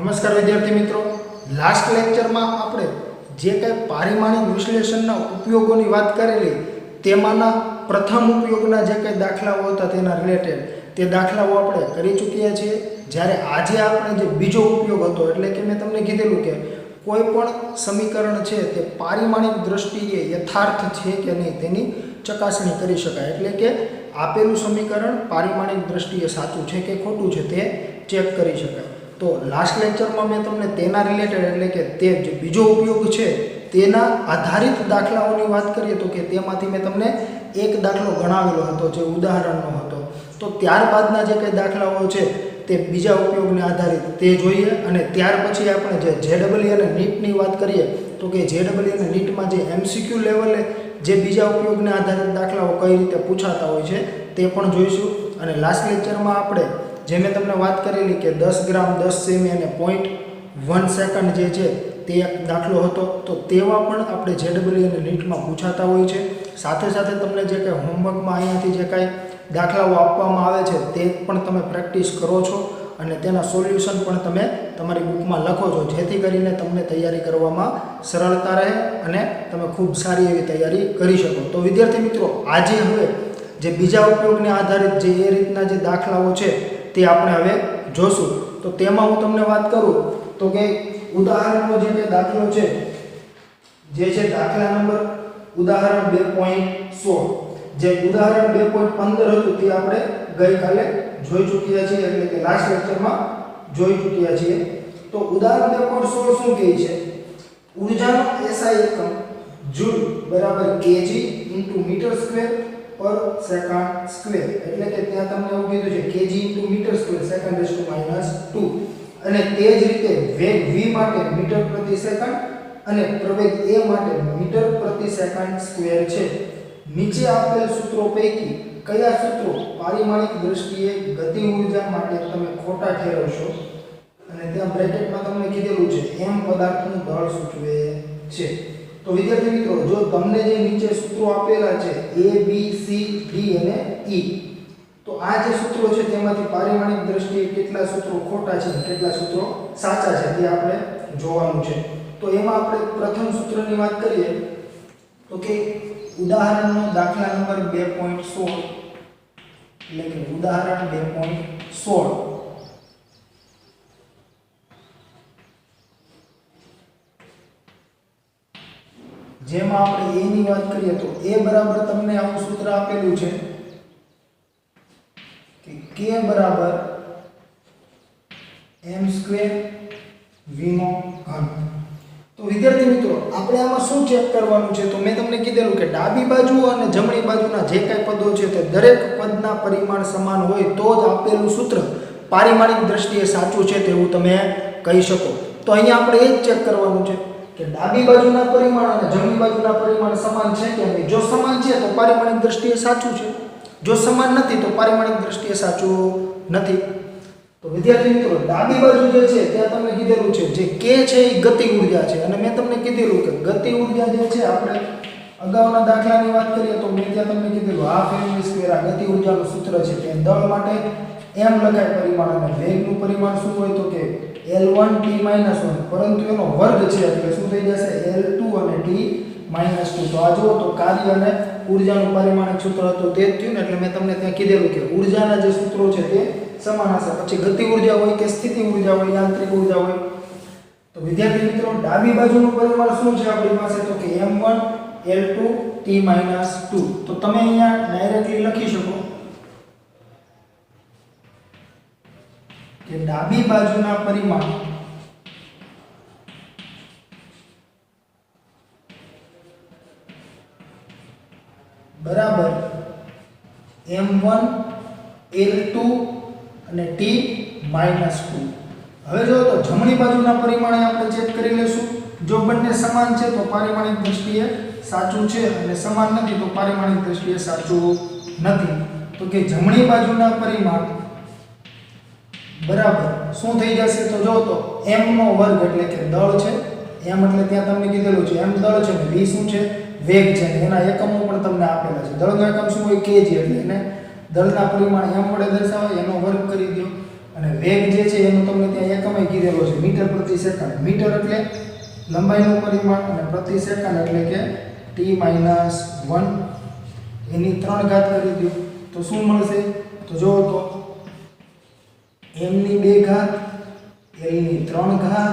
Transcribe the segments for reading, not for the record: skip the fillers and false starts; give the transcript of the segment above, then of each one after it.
નમસ્કાર વિદ્યાર્થી મિત્રો, લાસ્ટ લેક્ચરમાં આપણે જે કંઈ પારિમાણિક વિશ્લેષણના ઉપયોગોની વાત કરેલી તેમાંના પ્રથમ ઉપયોગના જે કંઈ દાખલાઓ હતા તેના રિલેટેડ તે દાખલાઓ આપણે કરી ચૂક્યા છીએ। જ્યારે આજે આપણે જે બીજો ઉપયોગ હતો એટલે કે મેં તમને કીધેલું કે કોઈ પણ સમીકરણ છે તે પારિમાણિક દ્રષ્ટિએ યથાર્થ છે કે નહીં તેની ચકાસણી કરી શકાય, એટલે કે આપેલું સમીકરણ પારિમાણિક દ્રષ્ટિએ સાચું છે કે ખોટું છે તે ચેક કરી શકાય। તો લાસ્ટ લેક્ચરમાં મેં તમને તેના રિલેટેડ એટલે કે તે જે બીજો ઉપયોગ છે તેના આધારિત દાખલાઓની વાત કરીએ તો કે તેમાંથી મેં તમને એક દાખલો ગણાવેલો હતો જે ઉદાહરણનો હતો। તો ત્યારબાદના જે કંઈ દાખલાઓ છે તે બીજા ઉપયોગને આધારિત તે જોઈએ અને ત્યાર પછી આપણે જે જેડબલઈ અને નીટની વાત કરીએ તો કે જેડબલઈ અને નીટમાં જે એમસીક્યુ લેવલે જે બીજા ઉપયોગને આધારિત દાખલાઓ કઈ રીતે પૂછાતા હોય છે તે પણ જોઈશું। અને લાસ્ટ લેક્ચરમાં આપણે જે મેં તમને વાત કરેલી કે 10 ગ્રામ 10 સેમી અને 0.1 સેકન્ડ જે છે તે એક દાખલો હતો, તો તેવા પણ આપણે જેડબલઈ અને નીટમાં પૂછાતા હોય છે। સાથે સાથે તમને જે કંઈ હોમવર્કમાં અહીંયાથી જે કાંઈ દાખલાઓ આપવામાં આવે છે તે પણ તમે પ્રેક્ટિસ કરો છો અને તેના સોલ્યુશન પણ તમે તમારી બુકમાં લખો છો, જેથી કરીને તમને તૈયારી કરવામાં સરળતા રહે અને તમે ખૂબ સારી એવી તૈયારી કરી શકો। તો વિદ્યાર્થી મિત્રો, આજે હવે જે બીજા ઉપયોગને આધારિત જે એ રીતના જે દાખલાઓ છે તે આપણે હવે જોશું। તો તેમાં હું તમને વાત કરું તો કે ઉદાહરણનો જે દાખલો છે જે છે દાખલા નંબર ઉદાહરણ 2.16, જે ઉદાહરણ 2.15 હતું તે આપણે ગઈકાલે જોઈ ચૂક્યા છીએ, એટલે કે લાસ્ટ લેક્ચરમાં જોઈ ચૂક્યા છીએ। તો ઉદાહરણ 2.16 શું કહે છે? ઊર્જાનો SI એકમ જૂલ બરાબર kg * મીટર સ્ક્વેર પર સેકન્ડ સ્ક્વેર, એટલે કે ત્યાં તમને એવું કીધું છે kg * મીટર સ્ક્વેર સેકન્ડ -2 અને તે જ રીતે વેગ v માટે મીટર પ્રતિ સેકન્ડ અને પ્રવેગ a માટે મીટર પ્રતિ સેકન્ડ સ્ક્વેર છે। નીચે આપેલ સૂત્રો પૈકી કયા સૂત્રો પારિમાણિક દ્રષ્ટિએ ગતિ ઊર્જા માટે તમે ખોટા ઠેરવશો? અને ત્યાં બ્રેકેટમાં તમને કીધેલું છે m પદાર્થનું દળ સૂચવે છે। તો વિદ્યાર્થી મિત્રો, જો તમને જે નીચે સૂત્રો આપેલા છે a b c d અને e, તો આ જે સૂત્રો છે તેમાંથી પારિમાણિક દ્રષ્ટિએ કેટલા સૂત્રો ખોટા છે અને કેટલા સૂત્રો સાચા છે તે આપણે જોવાનું છે। તો એમાં આપણે પ્રથમ સૂત્રની વાત કરીએ તો કે ઉદાહરણનો દાખલા નંબર 2.16 એટલે કે ઉદાહરણ 2.16 જેમાં આપણે a ની વાત કરીએ તો a બરાબર તમને આવું સૂત્ર આપેલું છે કે k બરાબર m² v નો ઘન। તો વિદ્યાર્થી મિત્રો, આપણે આમાં શું ચેક કરવાનું છે? તો મેં તમને કીધેલું કે ડાબી બાજુ અને જમણી બાજુના જે કાંઈ પદો છે તે દરેક પદના પરિમાણ સમાન હોય તો જ આપેલું સૂત્ર પારિમાણિક દ્રષ્ટિએ સાચું છે તેવું તમે કહી શકો। તો અહીંયા આપણે એ જ ચેક કરવાનું છે કે ડાબી બાજુના પરિમાણ અને જમણી બાજુના પરિમાણ સમાન છે કે નહીં। જો સમાન છે તો પારિમાણિક દ્રષ્ટિએ સાચું છે, જો સમાન નથી તો પારિમાણિક દ્રષ્ટિએ સાચું નથી। તો વિદ્યાર્થી મિત્રો, ડાબી બાજુ જે છે ત્યાં તમને કીધેલું છે જે k છે એ ગતિ ઊર્જા છે અને મેં તમને કીધેલું કે ગતિ ઊર્જા જે છે આપણે અગાઉના દાખલાની વાત કરીએ તો મેં ત્યાં તમને કીધેલું ½ આ ગતિ ઊર્જાનું સૂત્ર છે કે દળ માટે m લખાય પરિમાણ અને વેગનું પરિમાણ શું હોય તો કે L1 t - 1, પરંતુ એનો વર્ગ છે એટલે શું થઈ જશે L2 અને t - 2। તો આ જુઓ તો કાર્ય અને ઊર્જાનું પરિમાણિક સૂત્ર હતું તે જ થયું ને, એટલે મેં તમને ત્યાં કીધેલું કે ઊર્જાના જે સૂત્રો છે તે સમાન હશે, પછી ગતિ ઊર્જા હોય કે સ્થિતિ ઊર્જા હોય યાંત્રિક ઊર્જા હોય। તો વિદ્યાર્થી મિત્રો, ડાબી બાજુનું પરિમાણ શું છે આપણી પાસે તો કે m1 L2 t - 2। તો તમે અહીંયા ડાયરેક્ટલી લખી શકો કે ડાબી બાજુના પરિમાણ બરાબર m1 L2 અને t - 2। હવે જો તો જમણી બાજુના પરિમાણે આપણે ચેક કરી લેશું। જો બંને સમાન છે તો પારિમાણિક દ્રષ્ટિએ સાચું છે અને સમાન નથી તો પારિમાણિક દ્રષ્ટિએ સાચું નથી। તો કે જમણી બાજુના પરિમાણ બરાબર શું થઈ જશે તો જો તો m નો વર્ગ એટલે કે દળ છે, m એટલે ત્યાં તમને કીધેલું છે m દળ છે અને v શું છે વેગ છે, એના એકમો પણ તમને આપેલા છે। દળનો એકમ શું હોય kg, એટલે એને દળના પરિમાણ m વડે દર્શાવાય, એનો વર્ગ કરી દો અને વેગ જે છે એનું તમને ત્યાં એકમય કીધેલો છે મીટર પ્રતિ સેકન્ડ. મીટર એટલે લંબાઈનું પરિમાણ અને પ્રતિ સેકન્ડ એટલે કે t-1 એની 3 ઘાત કરી દો તો શું મળશે? તો જો તો m ની 2 ઘાત, l ની 3 ઘાત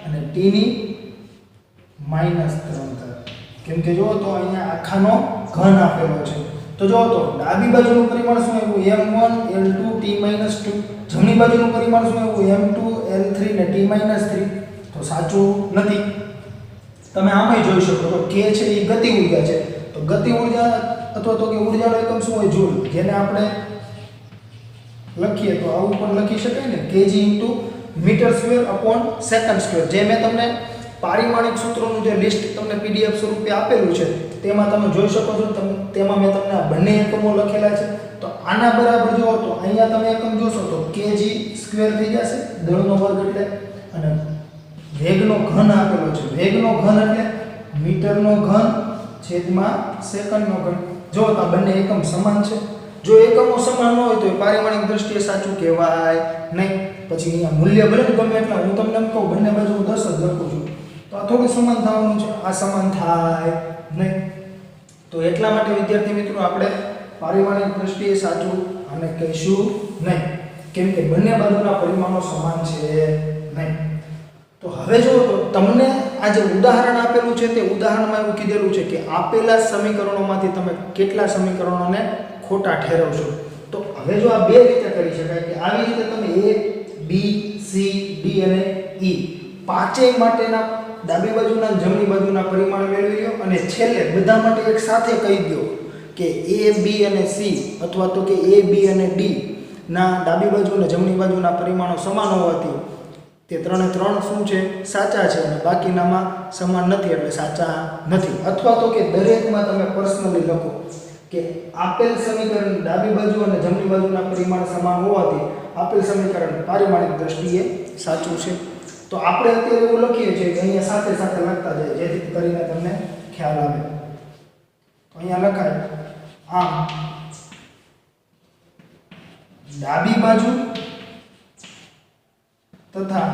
અને t ની -3 ઘાત. કેમ કે જો તો અહીંયા આખાનો ઘન આપેલો છે. તો જો તો ડાબી બાજુનું પરિમાણ શું આવ્યું? m1 l2 t-2. જમણી બાજુનું પરિમાણ શું આવ્યું? m2 l3 ને t-3. તો સાચું નથી. તમે આમાંય જોઈ શકો તો k છે એ ગતિ ઊર્જા છે. તો ગતિ ઊર્જા અથવા તો કે ઊર્જાનો એકમ શું હોય? જૂલ. જેને આપણે લખીએ તો આવું પણ લખી શકાય ને kg મીટર²/સેકન્ડ². જે મેં તમને પારિમાણિક સૂત્રોનું જે લિસ્ટ તમને પીડીએફ સ્વરૂપે આપેલું છે તેમાં તમે જોઈ શકો છો. તેમાં મેં તમને આ બંને એકમો લખેલા છે. તો આના બરાબર જો તો અહીંયા તમે એકમ જોશો તો kg² થઈ જશે, દળનો વર્ગ એટલે, અને વેગનો ઘન આપેલો છે. વેગનો ઘન એટલે મીટરનો ઘન છેદમાં સેકન્ડનો ઘન. જો આ બંને એકમ સમાન છે. જો એકમો સમાન ન હોય તો એ પારિમાણિક દ્રષ્ટિએ સાચું કહેવાય નહીં. પછી અહીંયા મૂલ્ય ભલે ગમે એટલા, હું તમને એમ કહું બંને બાજુ હું 10 જ લખું છું તો આ થોડું સમાન થવાનું છે, આ સમાન થાય નહીં. તો એટલા માટે વિદ્યાર્થી મિત્રો આપણે પારિમાણિક દ્રષ્ટિએ સાચું આને કહીશું નહીં, કેમ કે બંને બાજુના પરિમાણો સમાન છે નહીં. તો હવે જો તો તમને આ જે ઉદાહરણ આપેલું છે તે ઉદાહરણમાં એવું કીધેલું છે કે આપેલા સમીકરણોમાંથી તમે કેટલા સમીકરણોને ખોટા ઠેરવશો. તો હવે જો આ બે રીતે કરી શકાય કે આવી રીતે તમે a b c d અને e પાંચેય માટેના ડાબી બાજુના અને જમણી બાજુના પરિમાણ મેળવી લો અને છેલ્લે બધા માટે એક સાથે કહી દો કે a b અને c અથવા તો કે a b અને d ના ડાબી બાજુ અને જમણી બાજુના પરિમાણો સમાન હોવાથી તે ત્રણે ત્રણ શું છે? સાચા છે અને બાકીનામાં સમાન નથી એટલે સાચા નથી. અથવા તો કે દરેકમાં તમે પર્સનલી લખો કે આપેલ સમીકરણ ડાબી બાજુ અને જમણી બાજુના પરિમાણ સમાન હોવાથી આપેલ સમીકરણ પારિમાણિક દ્રષ્ટિએ સાચું છે. તો આપણે અત્યારે એવું લખીએ છીએ કે અહીંયા સાથે સાથે લખતા જાય જેથી કરીને તમને ખ્યાલ આવે. તો અહીંયા લખાય આમ ડાબી બાજુ તથા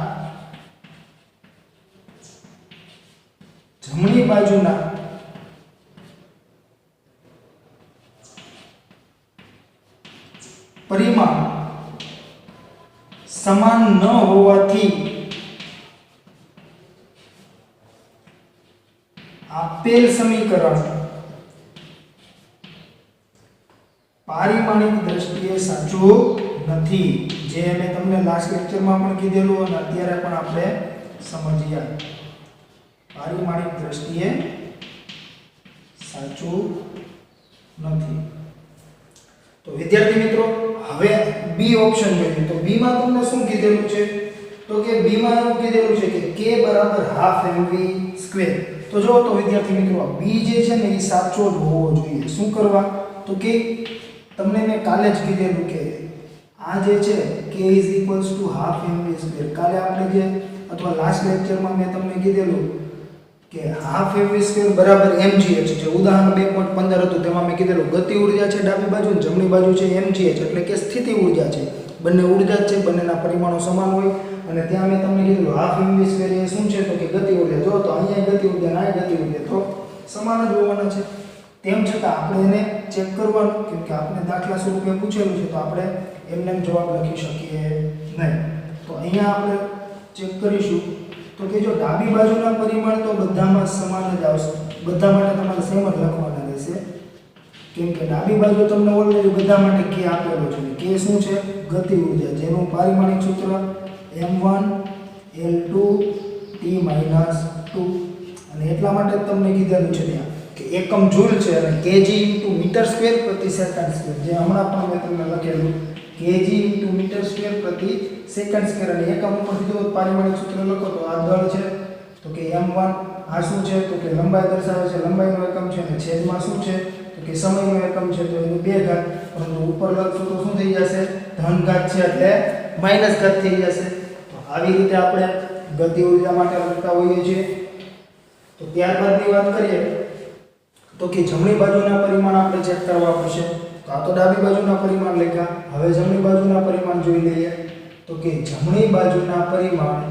જમણી બાજુના પરિમાણ સમાન ન હોવાથી આપેલ સમીકરણ પારિમાણિક દ્રષ્ટિએ સાચું નથી. જે મેં તમને લાસ્ટ લેક્ચરમાં પણ કીધેલું અને અત્યારે પણ આપણે સમજીએ. પારિમાણિક દ્રષ્ટિએ સાચું નથી. તો વિદ્યાર્થી મિત્રો હવે બી ઓપ્શન જોઈએ. તો બી માં તમને શું કીધેલું છે? તો કે બી માં એવું કીધેલું છે કે k ½ mv². તો જો તો વિદ્યાર્થી મિત્રો બી જે છે ને એ સાચો જ હોવો જોઈએ. શું કરવા? તો કે તમને મેં કાલે જ કીધેલું કે આ જે છે k = ½ mv². કાલે આપણે જે અથવા લાસ્ટ લેક્ચરમાં મેં તમને કીધેલું કે ½ mv² બરાબર mgh છે. ઉદાહરણ 2.15 હતું તેમાં મેં કીધેલું ગતિ ઊર્જા છે ડાબી બાજુ અને જમણી બાજુ છે mgh એટલે કે સ્થિતિ ઊર્જા છે. બંને ઊર્જા છે, બંનેના પરિમાણો સમાન હોય અને ત્યાં મેં તમને કીધેલું ½ mv² એ શું છે? તો કે ગતિ ઊર્જા. જો તો અહીંયા ગતિ ઊર્જા અને આ ગતિ ઊર્જા તો સમાન જ હોવાના છે. તેમ છતાં આપણે એને ચેક કરવાનું, કેમ કે આપણે દાખલા સ્વરૂપે પૂછેલું છે તો આપણે એમને જવાબ લખી શકીએ નહીં. તો અહીંયા આપણે ચેક કરીશું તો કે જો ડાબી બાજુના પરિમાણ તો બધામાં સમાન જ આવશે. બધા માટે તમારે સેમ જ લખવાના રહેશે, કેમ કે ડાબી બાજુ તમને ઓલરેડી બધા માટે k આપેલો છે. k શું છે? ગતિ ઊર્જા, જેનું પારિમાણિક સૂત્ર m1 l2 t-2 અને એટલા માટે જ તમને કીધેલું છે ત્યાં કે એકમ જૂલ છે અને kg × મીટર²/સેકન્ડ². જે હમણાં પણ મેં તમને લખેલું kg × મીટર²/સેકન્ડ² અને એકમ ઉપરથી જો પારિમાણિક સૂત્ર લખો તો આ દળ છે તો કે m1. આ શું છે? તો કે લંબાઈ દર્શાવે છે, લંબાઈનો એકમ છે અને છેદમાં શું છે? તો કે સમયનો એકમ છે તો એની 2 ઘાત. પરંતુ ઉપર લખશું તો શું થઈ જશે? ધન ઘાત છે એટલે માઈનસ ઘાત થઈ જશે. તો આવી રીતે આપણે ગતિ ઊર્જા માટે લખતા હોઈએ છીએ. તો ત્યારબાદની વાત કરીએ તો કે જમણી બાજુના પરિમાણ આપણે ચેક કરવા પડશે. તો આ તો ડાબી બાજુના પરિમાણ લખ્યા. હવે જમણી બાજુના પરિમાણ જોઈ લઈએ. તો તો કે જમણી બાજુના પરિમાણ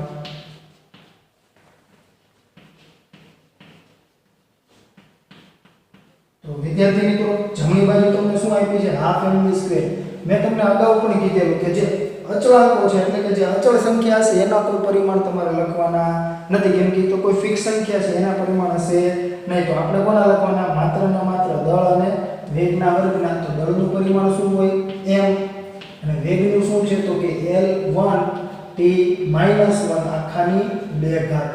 તો વિદ્યાર્થી મિત્રો જમણી બાજુ તમને શું આપી છે હાફ mv સ્ક્વેર મેં તમને અગાઉ પણ કીધેલું કે જે અચળાંકો છે એટલે કે જે અચળ સંખ્યા હશે એના કોઈ પરિમાણ તમારે લખવાના નથી કેમ કે તો કોઈ ફિક્સ સંખ્યા છે એના પરિમાણ હશે નહીં તો આપણે કોના લખવાના માત્ર ને માત્ર દળ અને વેગના વર્ગના તો દળનું પરિમાણ શું હોય m અને વેગનું શું છે તો કે L1 t - 1 આખાની 2 ઘાત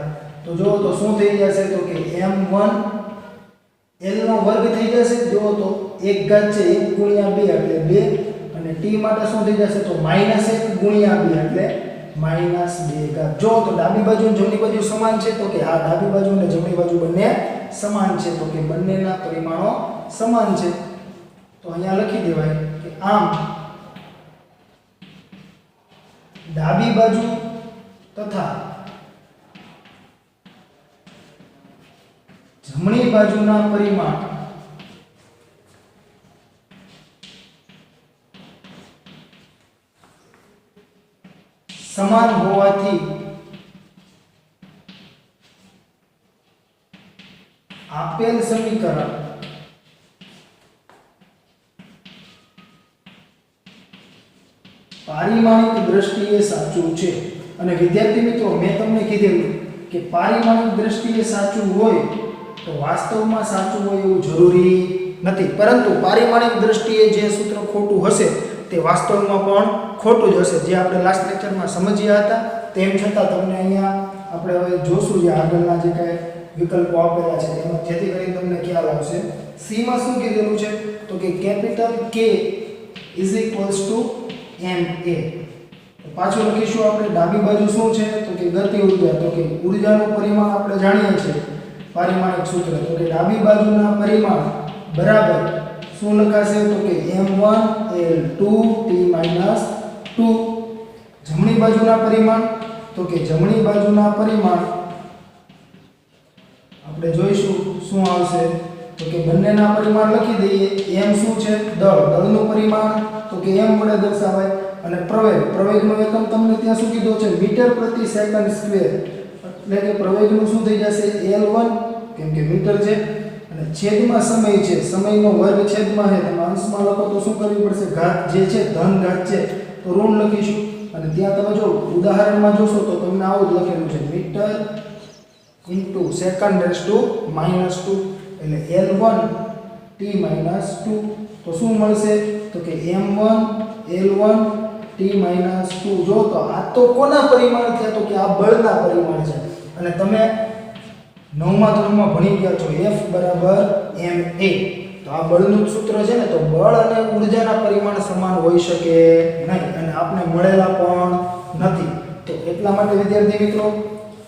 તો જો તો શું થઈ જશે તો કે m1 L નો વર્ગ થઈ જશે જો તો 1 ઘાત છે 1 * 2 એટલે 2 અને t માટે શું થઈ જશે તો -1 * 2 એટલે -2 ઘાત જો તો ડાબી બાજુ અને જમણી બાજુ સમાન છે તો કે આ ડાબી બાજુ અને જમણી બાજુ બંને સમાન છે તો કે બંનેના પરિમાણો સમાન છે તો અહીંયા લખી દેવાય કે આમ ડાબી બાજુ તથા જમણી બાજુના પરિમાણ સમાન હોવાથી આપેલ સમીકરણ પારિમાણિક દ્રષ્ટિએ સાચું છે અને વિદ્યાર્થી મિત્રો મેં તમને કીધેલું કે પારિમાણિક દ્રષ્ટિએ સાચું હોય તો વાસ્તવમાં સાચું હોય એવું જરૂરી નથી પરંતુ પારિમાણિક દ્રષ્ટિએ જે સૂત્ર ખોટું હશે તે વાસ્તવમાં પણ ખોટું જ હશે જે આપણે લાસ્ટ લેક્ચરમાં સમજ્યા હતા તેમ છતાં તમને અહીંયા આપણે હવે જોશું જે આગળના જે કાંઈ વિકલ્પો આપેલા છે તેમાં જેથી કરીને તમને ખ્યાલ આવશે સી માં શું કીધેલું છે તો કે કેપિટલ K = ma પાછું લખીશું આપણે ડાબી બાજુ શું છે તો કે ગતિ ઊર્જા તો કે ઊર્જાનું પરિમાણ આપણે જાણીએ છીએ પારિમાણિક સૂત્ર તો કે ડાબી બાજુના પરિમાણ બરાબર શું લખાશે તો કે m1 L2 t - 2 જમણી બાજુના પરિમાણ તો કે જમણી બાજુના પરિમાણ આપણે જોઈશું શું આવશે તો કે બંનેના પરિમાણ લખી દઈએ m શું છે દળનું પરિમાણ તો કે m વડે દર્શાવાય અને પ્રવેગનો એકમ તમને ત્યાં શું કીધો છે મીટર પ્રતિ સેકન્ડ સ્ક્વેર એટલે કે પ્રવેગનું શું થઈ જશે L1 કેમ કે મીટર છે અને છેદમાં સમય છે સમયનો વર્ગ છેદમાં છે તમે અંશમાં લખો તો શું કરવું પડશે ઘાત જે છે ધન ઘાત છે તો ઋણ લખીશું અને ત્યાં તમે જો ઉદાહરણમાં જોશો તો તમને આવું જ લખેલું છે મીટર * સેકન્ડ - 2 એટલે L1 t - 2 તો શું મળશે તો કે m1 L1 t - 2 જો તો આ તો કોના પરિમાણ થયા તો કે આ બળના પરિમાણ છે અને તમે 9મા ધોરણમાં ભણી ગયા છો F = ma તો આ બળનું સૂત્ર છે ને તો બળ અને ઊર્જાના પરિમાણ સમાન હોઈ શકે નહીં અને આપણે મળેલા પણ નથી તો એટલા માટે વિદ્યાર્થી મિત્રો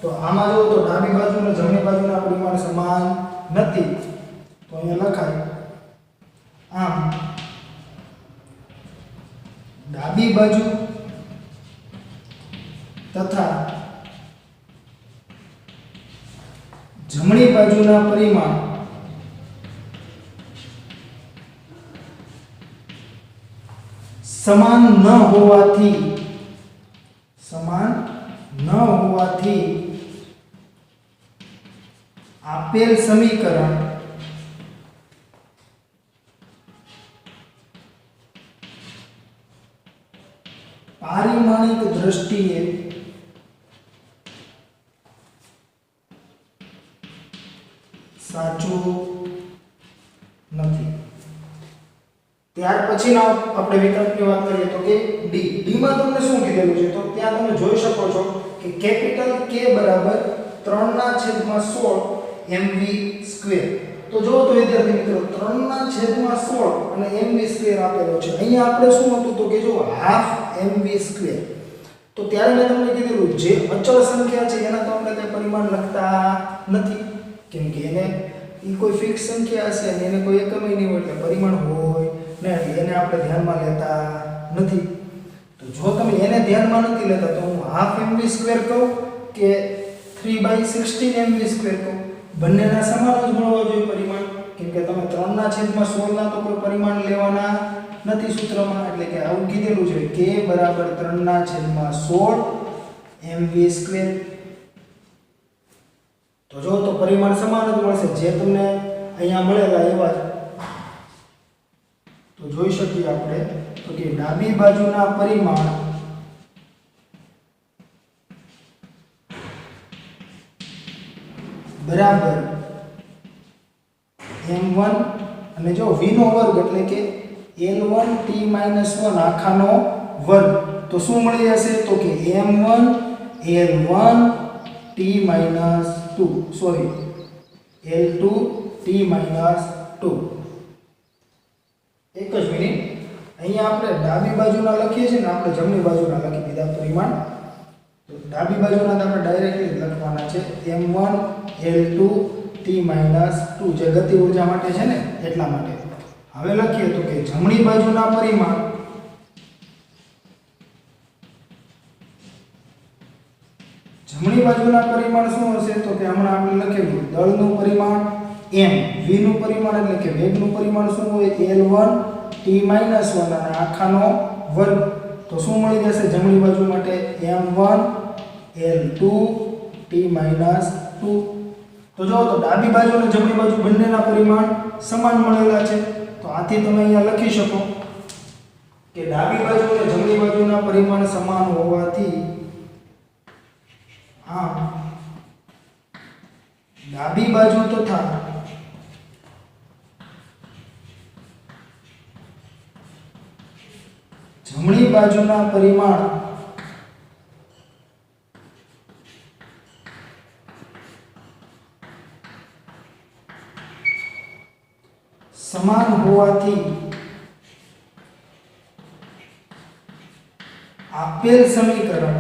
તો આમાં જો તો ડાબી બાજુ અને જમણી બાજુના પરિમાણ સમાન નથી તો અહીંયા લખાય આમ ડાબી બાજુ તથા જમણી બાજુના પરિમાણ સમાન ન હોવાથી આપેલ સમીકરણ પારિમાણિક દ્રષ્ટિએ સાચું નથી ત્યાર પછીના આપણે વિકલ્પની વાત કરીએ તો કે ડી માં તમને શું કીધેલું છે તો ત્યાં તમે જોઈ શકો છો કે કેપિટલ K બરાબર 3/16 mv². તો જો તો વિદ્યાર્થી મિત્રો 3/16 અને mv² આપેલો છે. અહીંયા આપણે શું હતું તો કે જો હાફ mv². તો ત્યારે મેં તમને કીધેલું જે અચળ સંખ્યા છે એના તો આપણે કઈ પરિમાણ લખતા નથી, કેમ કે એને કોઈ ફિક્સ સંખ્યા હશે અને એને કોઈ એકમ નહીં હોય એટલે પરિમાણ હોય ને એને આપણે ધ્યાનમાં લેતા નથી. તો જો તમે એને ધ્યાનમાં નથી લેતા તો હું હાફ mv² કહું કે 3/16 mv² કહું, બંનેના સમાન જ મળવા જોઈએ પરિમાણ, કેમ કે તમે 3/16 ના તો કોઈ પરિમાણ લેવાના નથી સૂત્રમાં, એટલે કે આવું કીધેલું છે k બરાબર 3/16 mv². તો જો તો પરિમાણ સમાન જ મળશે જે તમને અહીંયા મળેલા એવા જ. તો જોઈ શકીએ આપણે તો કે ડાબી બાજુના પરિમાણ બરાબર m1 અને જો v નો વર્ગ એટલે કે l1t-1 આખાનો વર્ગ. તો શું મળી જશે તો કે m1 l1t-2 સોરી l2t-2. એક જ મિનિટ, અહીંયા આપણે ડાબી બાજુના લખીએ છીએ ને, આપણે જમણી બાજુના લખી દીધા પરિમાણ. તો ડાબી બાજુના આપણે ડાયરેક્ટલી લખવાના છે m1 l2t-2 જે ગતિ ઊર્જા માટે છે ને એટલા માટે. હવે લખીએ તો કે જમણી બાજુના પરિમાણ શું હશે તો કે હમણાં આપણે લખેલું દળનું પરિમાણ m, v નું પરિમાણ એટલે કે વેગનું પરિમાણ શું હોય l1t-1 અને આખાનો વર્ગ. તો શું મળી જશે જમણી બાજુ માટે m1 l2t-2. તો જો તો ડાબી બાજુ અને જમણી બાજુ બંનેના પરિમાણ સમાન મળેલા છે. તો આથી તમે અહીંયા લખી શકો કે ડાબી બાજુ અને જમણી બાજુના પરિમાણ સમાન હોવાથી ડાબી બાજુ તથા જમણી બાજુના પરિમાણ સમાન હોવાથી આપેલ સમીકરણ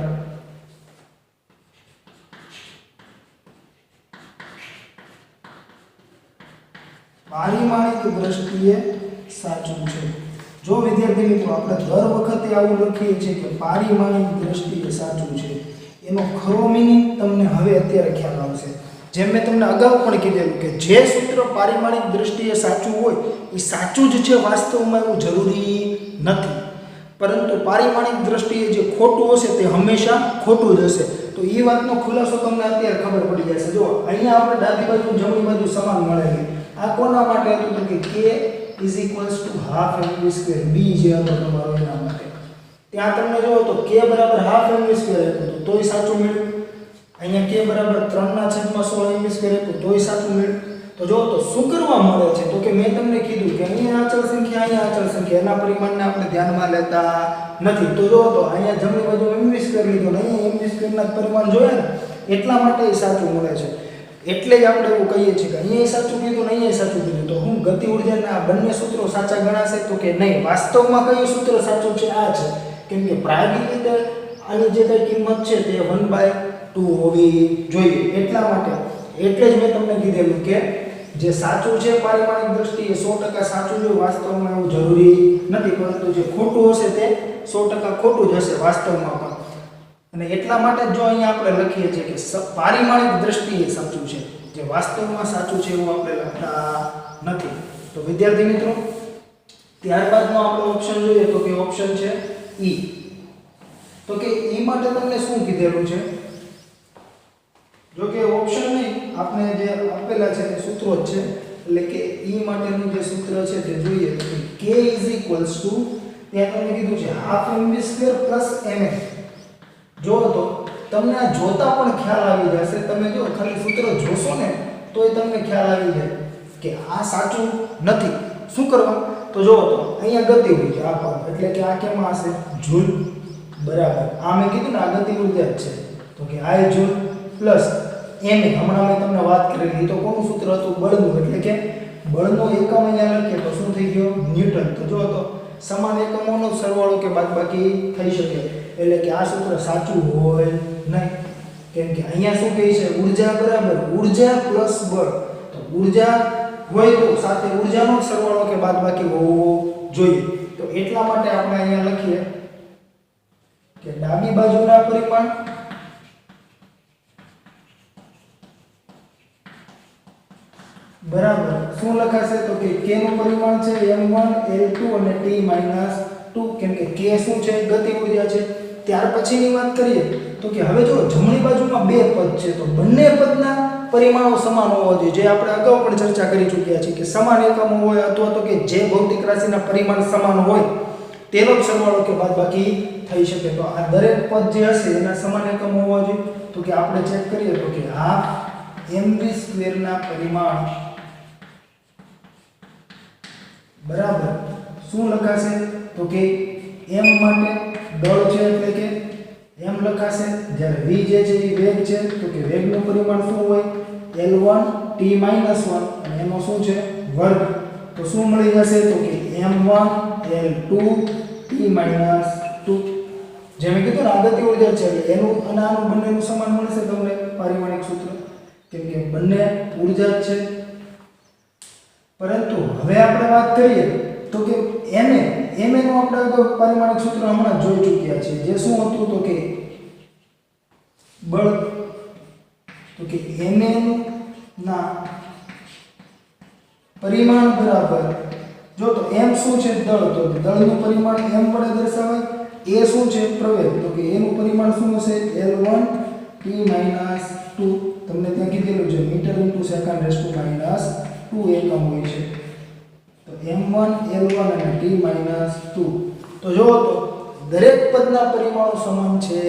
પારિમાણિક દ્રષ્ટિએ સાચું છે. જો વિદ્યાર્થી મિત્રો આપણે દર વખતે આવું લખીએ છીએ કે પારિમાણિક દ્રષ્ટિએ સાચું છે, એનો ખરો મિનિંગ તમને હવે અત્યારે ખ્યાલ આવશે. જેમ મેં તમને અગાઉ પણ કીધેલું કે જે સૂત્ર પારિમાણિક દ્રષ્ટિએ સાચું હોય એ સાચું જ છે, વાસ્તવમાં એવું જરૂરી નથી. પરંતુ પારિમાણિક દ્રષ્ટિએ જે ખોટું હશે તે હંમેશા ખોટું જ હશે. તો એ વાતનો ખુલાસો તમને અત્યારે ખબર પડી જશે. જો અહીંયા આપણે ડાબી બાજુ જમણી બાજુ સમાન મળેલી, આ કોના માટે હતું તો કે k = ½ mv², b જે હતો તમારો એના માટે. ત્યાં તમને જો તો k બરાબર ½ mv² હતું તોય સાચું મળ્યું. અહીંયા k બરાબર 3/16 mv² હતું તોય સાચું મળ્યું. તો જો તો શું કરવા મળે છે તો કે મેં તમને કીધું કે અહીંયા અચળ સંખ્યા અહીંયા અચળ સંખ્યા એના પરિમાણને આપણે ધ્યાનમાં લેતા નથી. તો જો તો અહીંયા જમણી બાજુ mv² લીધો ને અહીંયા mv² ના પરિમાણ જોયા ને એટલા માટે એ સાચું મળે છે. એટલે જ આપણે એવું કહીએ છીએ કે અહીંયા સાચું કીધું ને અહીંયા સાચું કીધું. તો હું ગતિ ઊર્જાના બંને સૂત્રો સાચા ગણાશે તો કે નહીં. વાસ્તવમાં કયું સૂત્ર સાચું છે? આ છે. કેમ કે પ્રાયોગિક રીતે આની જે કઈ કિંમત છે તે 1/2 હોવી જોઈએ. એટલા માટે એટલે જ મેં તમને કીધેલું કે જે સાચું છે પારિમાણિક દ્રષ્ટિએ 100% સાચું જ હોય, વાસ્તવમાં એવું જરૂરી નથી. પરંતુ જે ખોટું હશે તે 100% ખોટું જ હશે વાસ્તવમાં પણ. અને એટલા માટે જો અહીંયા આપણે લખીએ છીએ કે પારિમાણિક દ્રષ્ટિએ સાચું છે, જે વાસ્તવમાં સાચું છે એવું આપણે લખતા નથી. તો વિદ્યાર્થી મિત્રો ત્યારબાદનો આપણો ઓપ્શન જોઈએ તો કે ઓપ્શન છે ઈ. તો કે ઈ માટે તમને શું કીધેલું છે? જો કે ઓપ્શન નહીં, આપણે જે આપેલા છે તે સૂત્રો જ છે. એટલે કે ઈ માટેનું જે સૂત્ર છે તે જોઈએ તો k ત્યાં તમને કીધું છે ½ mv² ma. જો તો તમને આ જોતા પણ ખ્યાલ આવી જશે. તમે જો ખાલી સૂત્ર જોશો ને તોય તમને ખ્યાલ આવી જાય કે આ સાચું નથી. શું કરવા? તો જો તો અહીંયા ગતિ ઊર્જા આપો એટલે કે આ કેમાં હશે? જૂલ બરાબર. આ મેં કીધું ને આ ગતિ ઊર્જા જ છે. તો કે I જૂલ પ્લસ ma. હમણાં મેં તમને વાત કરેલી તો કોનું સૂત્ર હતું? બળનું. એટલે કે બળનો એકમ અહીંયા લખીએ તો શું થઈ ગયો? ન્યૂટન. તો જો તો સમાન એકમોનો સરવાળો કે બાદબાકી થઈ શકે. એટલે કે આ સૂત્ર સાચું હોય નહીં. કેમ કે અહીંયા શું કહે છે? ઊર્જા બરાબર ઊર્જા પ્લસ બળ. તો ઊર્જા હોય તો સાથે ઊર્જાનો સરવાળો કે બાદબાકી હોવો જોઈએ. તો એટલા માટે આપણે અહીંયા લખીએ કે ડાબી બાજુના પરિમાણ બરાબર શું લખાશે તો કે k નું પરિમાણ છે m1 l2 અને t-2 કેમ કે k શું છે ગતિ ઉર્જા છે. ત્યાર પછીની વાત કરીએ તો કે હવે જો જમણી બાજુમાં બે પદ છે તો બંને પદના પરિમાણો સમાન હોવા જોઈએ, જે આપણે અગાઉ પણ ચર્ચા કરી ચૂક્યા છીએ કે સમાન એકમો હોય અથવા તો કે જે ભૌતિક રાશિના પરિમાણ સમાન હોય તેનો જ સરવાળો કે બાદબાકી થઈ શકે. તો આ દરેક પદ જે હશે એના સમાન એકમો હોવા જોઈએ. તો કે આપણે ચેક કરીએ તો કે આ mv² ના પરિમાણ બરાબર શું લખાશે તો કે m માટે દળ છે એટલે કે m લખાશે, જ્યારે v જે છે એ વેગ છે તો કે વેગનું પરિમાણ શું હોય l1 t-1 અને એનો શું છે વર્ગ. તો શું મળી જશે તો કે m1 l2 t-2. જેમ કીધું ને આગળની ઉર્જા છે એટલે એનું અને આનું બંનેનું સમાન મળશે તમને પારિમાણિક સૂત્ર, કેમ કે બંને ઉર્જા જ છે. પરંતુ હવે આપણે વાત કરીએ તો કે ma નું આપણે અગાઉ પારિમાણિક સૂત્ર હમણાં જોઈ ચૂક્યા છીએ, જે શું હતું તો કે બળ. તો કે ma ના પરિમાણ બરાબર જો તો m શું છે દળ, તો દળનું પરિમાણ m વડે દર્શાવાય. a શું છે પ્રવેગ, તો કે a નું પરિમાણ શું હશે l1 t-2. તમને ત્યાં કીધેલું છે મીટર * સેકન્ડ રેઝ ટુ -2 એકમ હોય છે. તો m1 l1 અને t-2. તો જો તો દરેક પદના પરિમાણો સમાન છે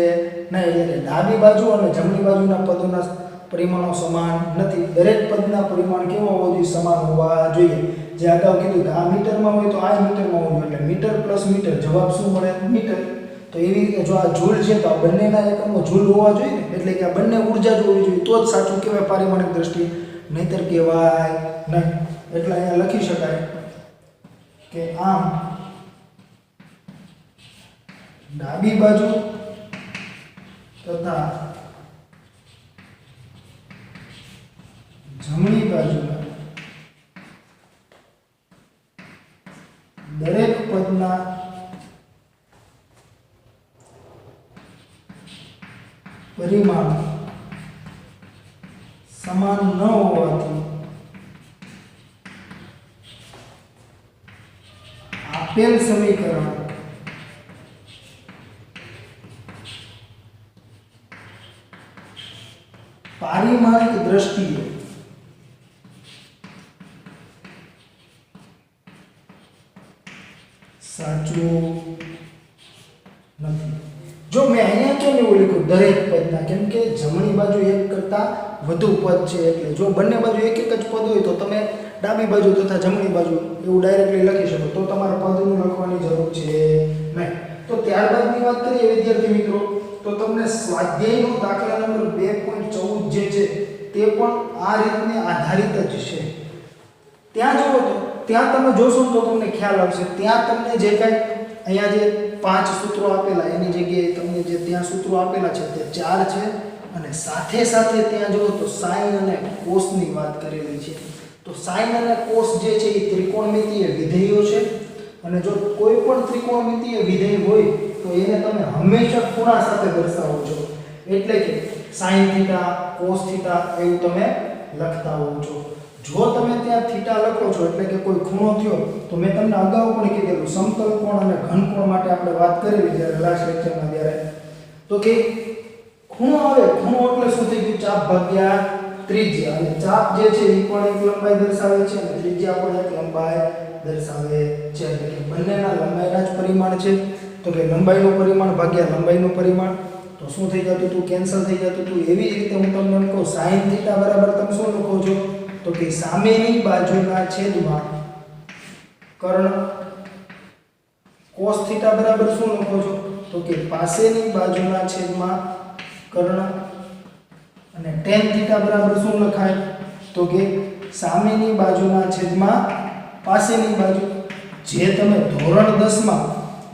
નહીં, એટલે ડાબી બાજુ અને જમણી બાજુના પદોના પરિમાણો સમાન નથી. દરેક પદના પરિમાણ કેવા હોવા જોઈએ સમાન હોવા જોઈએ. જે અગાઉ કીધું કે આ મીટરમાં હોય તો આ મીટરમાં હોવું જોઈએ, એટલે મીટર પ્લસ મીટર જવાબ શું મળે મીટર. તો એવી રીતે જો આ જૂલ છે તો આ બંનેના એકમો જૂલ હોવા જોઈએ ને, એટલે કે આ બંને ઉર્જા જ હોવી જોઈએ તો જ સાચું કહેવાય પારિમાણિક દ્રષ્ટિએ, નહીતર કહેવાય નહીં. એટલે અહીંયા લખી શકાય કે આમ ડાબી બાજુ તથા જમણી બાજુના દરેક પદના પરિમાણ સમાન ન હોવાથી આપેલ સમીકરણ પારિમાણિક દ્રષ્ટિએ સાચું નથી. જો મેં અહીંયા કેમ એવું લખ્યું દરેક પદના, કેમ કે જમણી બાજુ એક કરતાં વધુ પદ છે, એટલે જો બંને બાજુ એક એક જ પદ હોય તો તમે ડાબી બાજુ તથા જમણી બાજુ એવું ડાયરેક્ટલી લખી શકો, તો તમારે પદનું લખવાની જરૂર છે નહીં. તો ત્યારબાદની વાત કરીએ વિદ્યાર્થી મિત્રો, તો તમને સ્વાધ્યાયનો દાખલા નંબર 2.14 જે છે તે પણ આ રીતને આધારિત જ છે. ત્યાં જુઓ તો ત્યાં તમે જોશો તો તમને ખ્યાલ આવશે. ત્યાં તમને જે કાંઈ અહીંયા જે 5 સૂત્રો આપેલા એની જગ્યાએ તમને જે ત્યાં સૂત્રો આપેલા છે તે 4 છે, અને સાથે સાથે ત્યાં જુઓ તો સાઇન અને કોસની વાત કરેલી છે. તો સાઇન અને કોસ જે છે એ ત્રિકોણમિતીય વિધેયો છે, અને જો કોઈ પણ ત્રિકોણમિતીય વિધેય હોય તો એને તમે હંમેશા ખૂણા સાથે દર્શાવો છો, એટલે કે sin થીટા cos થીટા એવું તમે લખતા હોવ છો. જો તમે ત્યાં થીટા લખો છો એટલે કે કોઈ ખૂણો થયો, તો મેં તમને અગાઉ પણ કીધેલું સમતલ કોણ અને ઘન કોણ માટે આપણે વાત કરેલી જ્યારે લાસ્ટ લેક્ચરમાં ત્યારે, તો કે ખૂણો આવે, ખૂણો એટલે શું થઈ ગયું ચાપ ભાગ્યા ત્રિજ્યા, અને ચાપ જે છે એ પણ એક લંબાઈ દર્શાવે છે અને ત્રિજ્યા પણ એક લંબાઈ દર્શાવે છે, એટલે કે બંનેના લંબાઈના જ પરિમાણ છે. તો કે લંબાઈનું પરિમાણ ભાગ્યા લંબાઈનું પરિમાણ, તો શું થઈ જતું હતું કેન્સલ થઈ જતું હતું. એવી જ રીતે હું તમને એમ કહું sin થીટા બરાબર તમે શું લખો છો તો કે સામેની બાજુના છેદમાં કર્ણ, cos થીટા બરાબર શું લખો છો તો કે પાસેની બાજુના છેદમાં કર્ણ, અને tan થીટા બરાબર શું લખાય તો કે સામેની બાજુના છેદમાં પાસેની બાજુ. જે તમે ધોરણ 10 માં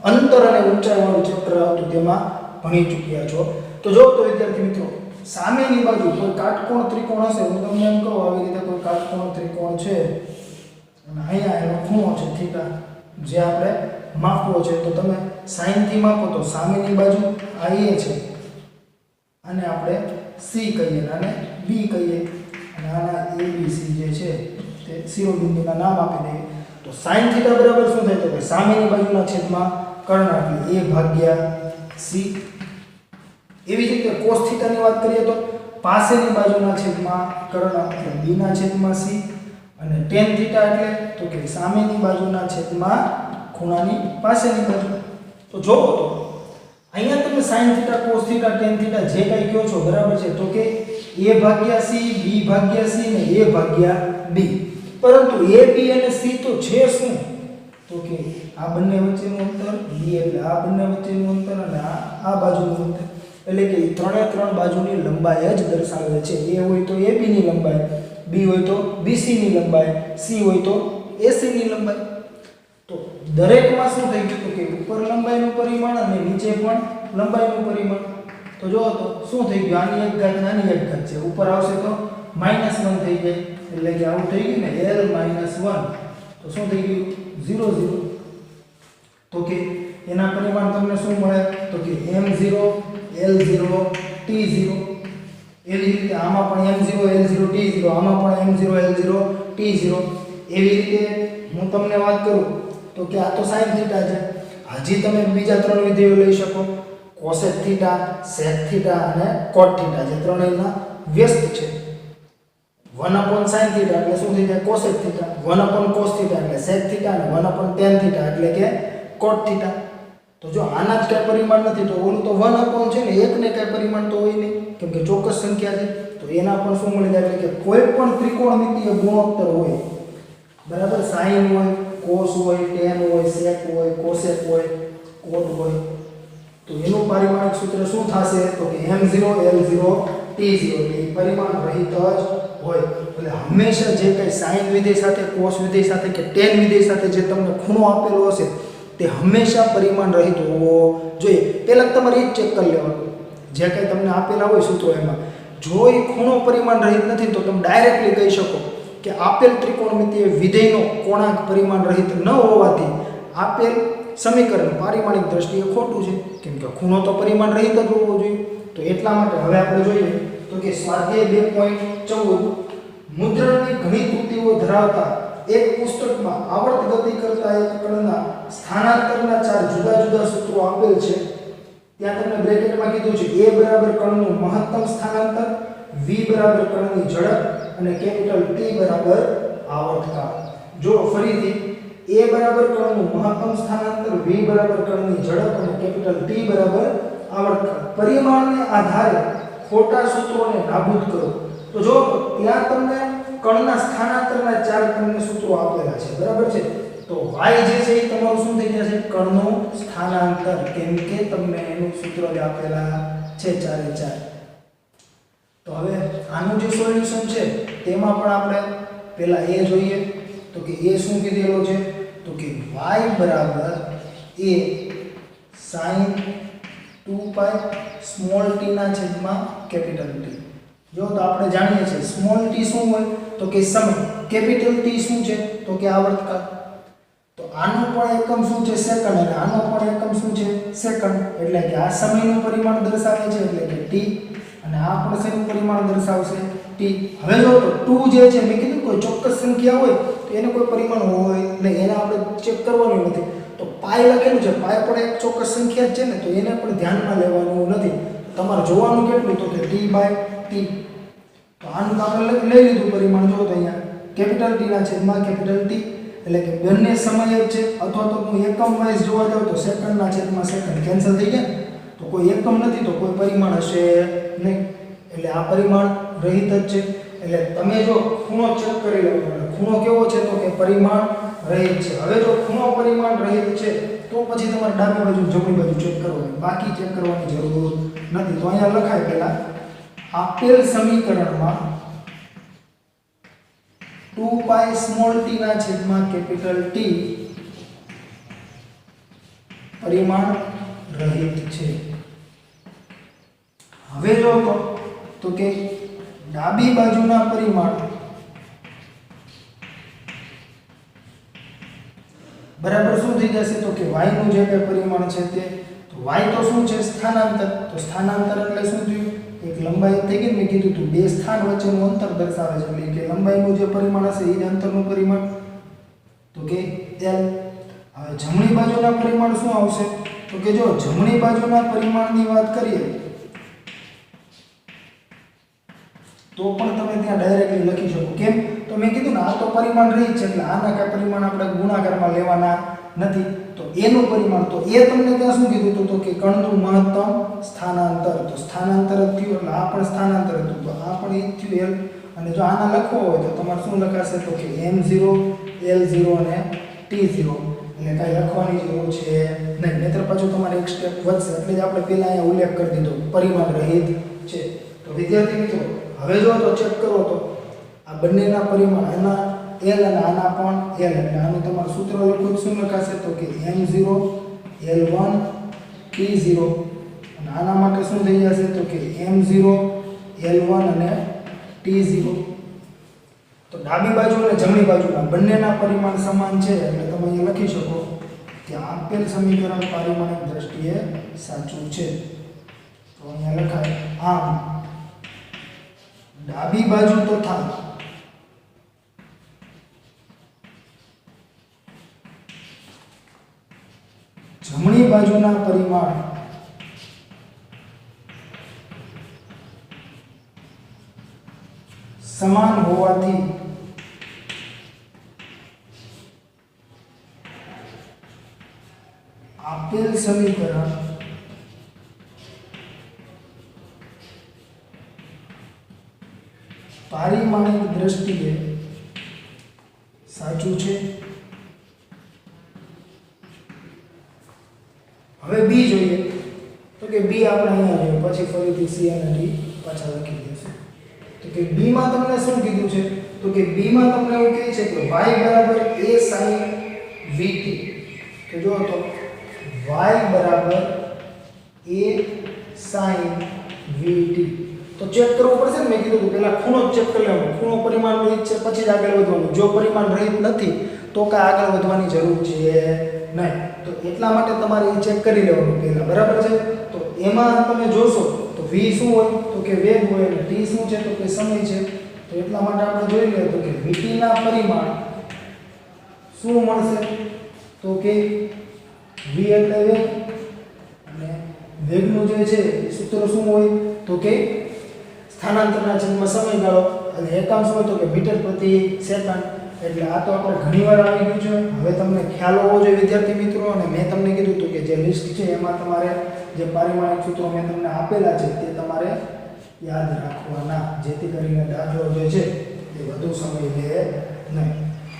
અંતર અને ઊંચાઈ વાળું ચેપ્ટર આવતું તેમાં ભણી ચૂક્યા છો. તો જો તો વિદ્યાર્થી મિત્રો સામેની બાજુ કોઈ કાટકોણ ત્રિકોણ હશે, હું તમને એમ કહું આવી રીતે કોઈ કાટકોણ ત્રિકોણ છે અને અહીંયા એનો ખૂણો છે થીટા જે આપણે માપવો છે, તો તમે sin થી માપો તો સામેની બાજુ આ a છે, આને આપણે c કહીએ, આને b કહીએ, અને આના abc જે છે તે શિરોબિંદુના નામ આપી દઈએ. તો sin થીટા બરાબર શું થાય? તો કે સામેની બાજુના છેદમાં કર્ણ એટલે a ભાગ્યા c. એવી જ રીતે cos થીટાની વાત કરીએ તો પાસેની બાજુના છેદમાં કર્ણ એટલે b ના છેદમાં c. અને tan થીટા એટલે તો કે સામેની બાજુના છેદમાં ખૂણાની પાસેની બાજુ. તો જોવો તો અહીંયા તમે sin theta cos theta tan theta જે કંઈ કહો છો બરાબર છે, તો કે a ભાગ્યા c, b ભાગ્યા c ને a ભાગ્યા b. પરંતુ a b અને c તો છે શું? તો કે આ બંને વચ્ચેનું અંતર b એટલે આ બંને વચ્ચેનું અંતર અને આ બાજુનું અંતર, એટલે કે ત્રણે ત્રણ બાજુની લંબાઈ જ દર્શાવે છે. a હોય તો ab ની લંબાઈ, b હોય તો bc ની લંબાઈ, c હોય તો ac ની લંબાઈ. તો દરેકમાં શું થઈ ગયું? તો કે ઉપર લંબાઈનું પરિમાણ અને નીચે પણ લંબાઈનું પરિમાણ. તો જો તો શું થઈ ગયું? આની એક ઘાત નાની એક ઘાત છે, ઉપર આવશે તો -1 થઈ જાય, એટલે કે આવું થઈ ગયું ને l - 1. તો શું થઈ ગયું? 0 0. તો કે એના પરિમાણ તમને શું મળે? તો કે m0 l0 t0. એવી રીતે આમાં પણ m0 l0 t0, આમાં પણ m0 l0 t0. એવી રીતે હું તમને વાત કરું તો કે આ તો sin થીટા છે. હજી તમે બીજા ત્રણ વિધેયો લઈ શકો, cosec થીટા, sec થીટા અને cot થીટા, જે ત્રણેયના વ્યસ્ત છે. 1/sin થીટા એટલે શું થઈ જાય? cosec theta. 1/cos થીટા એટલે sec થીટા અને 1/tan થીટા એટલે કે cot થીટા. તો જો આના જ કઈ પરિમાણ નથી તો ઓલું તો 1/ છે ને, એકને કઈ પરિમાણ તો હોય નહીં, કેમ કે ચોક્કસ સંખ્યા છે. તો એના પણ શું મળી જાય? એટલે કે કોઈ પણ ત્રિકોણમિતિય ગુણોત્તર હોય બરાબર, sin હોય, cos હોય, tan હોય, sec હોય, cosec હોય, cot હોય, તો એનું પારિમાણિક સૂત્ર શું થશે? તો કે m0 l0 t0. એટલે પરિમાણ રહિત જ હોય. એટલે હંમેશા જે કંઈ sin વિધેય સાથે, cos વિધેય સાથે કે tan વિધેય સાથે જે તમને ખૂણો આપેલો હશે તે હંમેશા પરિમાણ રહિત હોવો જોઈએ. પહેલા તમારે એ ચેક કરી લેવાનું, જે કંઈ તમને આપેલા હોય સૂત્રો એમાં જો એ ખૂણો પરિમાણ રહિત નથી તો તમે ડાયરેક્ટલી કહી શકો કે આપેલ ત્રિકોણમિતિય વિધેયનો કોણાંક પરિમાણ રહિત ન હોવાથી આપેલ સમીકરણ પારિમાણિક દ્રષ્ટિએ ખોટું છે, કેમ કે ખૂણો તો પરિમાણ રહિત જ હોવો જોઈએ. તો એટલા માટે હવે આપણે જોઈએ તો કે સ્વાધ્યાય 2.14 મુદ્રણની ઘણી ત્રુટિઓ ધરાવતા એક પુસ્તકમાં આવર્ત ગતિ કરતા એક કણના સ્થાનાંતરના 4 જુદા જુદા સૂત્રો આપેલ છે. ત્યાં તમને બ્રેકેટમાં કીધું છે a બરાબર કણનું મહત્તમ સ્થાનાંતર, v બરાબર કણની ઝડપ અને કેપિટલ T બરાબર આવર્તકાળ. જો ફરીથી a બરાબર કણનું મહત્તમ સ્થાનાંતર, v બરાબર કણની ઝડપ અને કેપિટલ T બરાબર આવર્તકાળ. પરિમાણને આધારે ખોટા સૂત્રોને નાબૂદ કરો. તો જો ત્યાં તમને કણના સ્થાનાંતરના 4 તમને સૂત્રો આપેલા છે બરાબર છે. તો y જે છે એ તમારું શું થઈ જશે? કણનું સ્થાનાંતર, કેમ કે તમને એનું સૂત્ર જ આપેલા છે 4 એ 4. તો હવે આનું જે સોલ્યુશન છે તેમાં પણ આપણે પહેલા a જોઈએ. તો કે a શું કીધેલો છે? તો કે y બરાબર a sin 2π સ્મોલ t ના છેદમાં કેપિટલ T. જો તો આપણે જાણીએ છીએ સ્મોલ t શું હોય? તો કે સમય. કેપિટલ T શું છે? તો કે આવર્તકાળ. તો આનો પણ એકમ શું છે? સેકન્ડ. અને આનો પણ એકમ શું છે? સેકન્ડ. એટલે કે આ સમયનું પરિમાણ દર્શાવે છે એટલે કે t, અને આ પણ શેનું પરિમાણ દર્શાવશે? t. હવે જો તો 2 જે છે મેં કીધું કોઈ ચોક્કસ સંખ્યા હોય તો એને કોઈ પરિમાણ હોય એટલે એને આપણે ચેક કરવાનું નથી. તો પાઈ લખેલું છે, પાઈ પણ એક ચોક્કસ સંખ્યા જ છે ને, તો એને પણ ધ્યાનમાં લેવાનું નથી. તમારે જોવાનું કેટલું? તો કે t/t. તો આનું તો આપણે લઈ લીધું પરિમાણ. જો તો અહીંયા કેપિટલ T ના છેદમાં કેપિટલ T, એટલે કે બંને સમય જ છે. અથવા તો હું એકમ વાઇઝ જોવા જાઉં તો સેકન્ડ ના છેદમાં સેકન્ડ કેન્સલ થઈ જાય, તો કોઈ એકમ નથી તો કોઈ પરિમાણ હશે નહીં. એટલે આ પરિમાણ રહિત જ છે. એટલે તમે જો ખૂણો ચેક કરી લો, ખૂણો કેવો છે? તો કે પરિમાણ રહિત છે. હવે જો ખૂણો પરિમાણ રહિત છે તો પછી તમારે ડાબી બાજુ જમણી બાજુ ચેક કરવાની, બાકી ચેક કરવાની જરૂર નથી. તો અહીંયા લખાય પહેલા આપેલ સમીકરણમાં 2π સ્મોલ t ના છેદમાં કેપિટલ T પરિમાણ રહિત છે. હવે જો તો કે ડાબી બાજુના પરિમાણ બરાબર શું થઈ જશે? તો કે y નું જે કંઈ પરિમાણ છે તે, તો y તો શું છે? સ્થાનાંતર. તો સ્થાનાંતર એટલે શું થયું? એક લંબાઈ થઈ ગઈ મેં કીધું હતું બે સ્થાન વચ્ચેનું અંતર દર્શાવે છે એટલે કે લંબાઈનું જે પરિમાણ હશે એ જ અંતરનું પરિમાણ તો કે L. હવે જમણી બાજુના પરિમાણ શું આવશે તો કે જો જમણી બાજુના પરિમાણની વાત કરીએ તો પણ તમે ત્યાં ડાયરેક્ટલી લખી શકો કેમ તો મેં કીધું ને આ તો પરિમાણ રહી છે એટલે આના કઈ પરિમાણ આપણે ગુણાકારમાં લેવાના નથી તો એનું પરિમાણ તો એ તમને ત્યાં શું કીધું હતું તો કે કણનું મહત્તમ સ્થાનાંતર તો સ્થાનાંતર જ થયું એટલે આ પણ સ્થાનાંતર હતું તો આ પણ એ જ થયું L અને જો આના લખવો હોય તો તમારે શું લખાશે તો કે m0 L0 અને t0 એટલે કાંઈ લખવાની જરૂર છે નહીં નહીતર પાછું તમારે એક સ્ટેપ વધશે એટલે જ આપણે પહેલા અહીંયા ઉલ્લેખ કરી દીધો પરિમાણ રહિત છે તો વિદ્યાર્થી મિત્રો હવે જો તો ચેક કરો તો આ બંનેના પરિમાણ આના L અને આના પણ L એટલે આનું તમારું સૂત્ર લખવું શું લખાશે તો કે m0 L1 t0 અને આના માટે શું થઈ જશે તો કે m0 L1 અને t0 તો ડાબી બાજુ અને જમણી બાજુના બંનેના પરિમાણ સમાન છે એટલે તમે અહીંયા લખી શકો કે આપેલ સમીકરણ પારિમાણિક દ્રષ્ટિએ સાચું છે તો અહીંયા લખાય આમ ડાબી બાજુ તથા જમણી બાજુના પરિમાણ સમાન હોવાથી આપેલ સમીકરણ પારિમાણિક દ્રષ્ટિએ સાચું છે હવે બી જોઈએ તો કે બી આપણે અહીંયા જોઈએ પછી ફરીથી સી અને ડી પાછા લખી દઈશું તો કે બી માં તમને શું કીધું છે તો કે બી માં તમને એવું કહે છે કે y બરાબર a sin vt તો જો તો y બરાબર a sin vt તો ચેક કરવું પડશે ને મેં કીધું કે પહેલા ખૂણો ચેક કરી લેવાનો ખૂણો પરિમાણ રહિત છે પછી જ આગળ વધવાનું જો પરિમાણ રહિત નથી તો કાંઈ આગળ વધવાની જરૂર છે નહીં તો એટલા માટે તમારે એ ચેક કરી લેવાનું પહેલા બરાબર છે તો એમાં તમે જોશો તો v શું હોય તો કે વેગ હોય અને t શું છે તો કે સમય છે તો એટલા માટે આપણે જોઈ લઈએ તો કે vt ના પરિમાણ શું મળશે તો કે v એટલે વેગ અને વેગનું જે છે સૂત્ર શું હોય તો કે સ્થાનાંતરના છેદમાં સમયગાળો અને એકાંશ હોય તો કે મીટર પ્રતિ સેકન્ડ એટલે આ તો આપણે ઘણીવાર આવી ગયું છે હવે તમને ખ્યાલ હોવો જોઈએ વિદ્યાર્થી મિત્રો અને મેં તમને કીધું હતું કે જે લિસ્ટ છે એમાં તમારે જે પારિમાણિક સૂત્રો મેં તમને આપેલા છે તે તમારે યાદ રાખવાના જેથી કરીને દાખલો જે છે એ વધુ સમય લે નહીં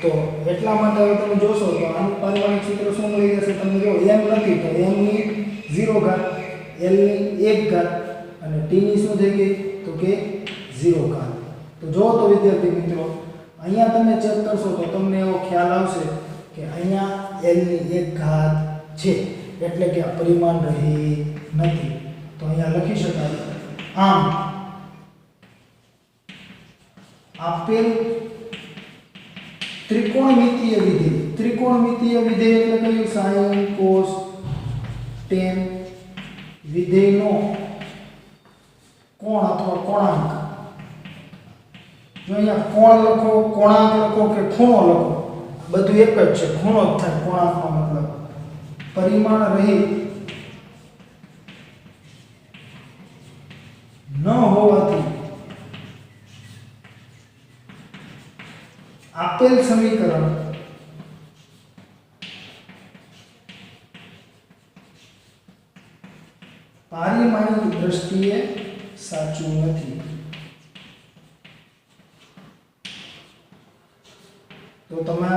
તો એટલા માટે હવે તમે જોશો તો આનું પારિમાણિક સૂત્ર શું મળી જશે તમે જો m નથી તો m ની 0 ઘાત l ની 1 ઘાત અને t ની શું થઈ ગઈ તો કે 0 ઘાત તો જો તો વિદ્યાર્થી મિત્રો અહીંયા તમે ચેક કરશો તો તમને એવો ખ્યાલ આવશે કે અહીંયા l ની 1 ઘાત છે એટલે કે આ પરિમાણ રહી નથી તો અહીંયા લખી શકાય આમ આપેલ ત્રિકોણમિતીય વિધેય એટલે કયું sin cos tan વિધેયનો કોણ અથવા કોણાંક જો અહીંયા કોણ લખો કોણાંક લખો કે ખૂણો લખો બધું એક જ છે ખૂણો જ થાય કોણાંકનો મતલબ પરિમાણ રહિત ન હોવાથી આપેલ સમીકરણ પારિમાણિક દ્રષ્ટિએ સાચું નથી તો તમે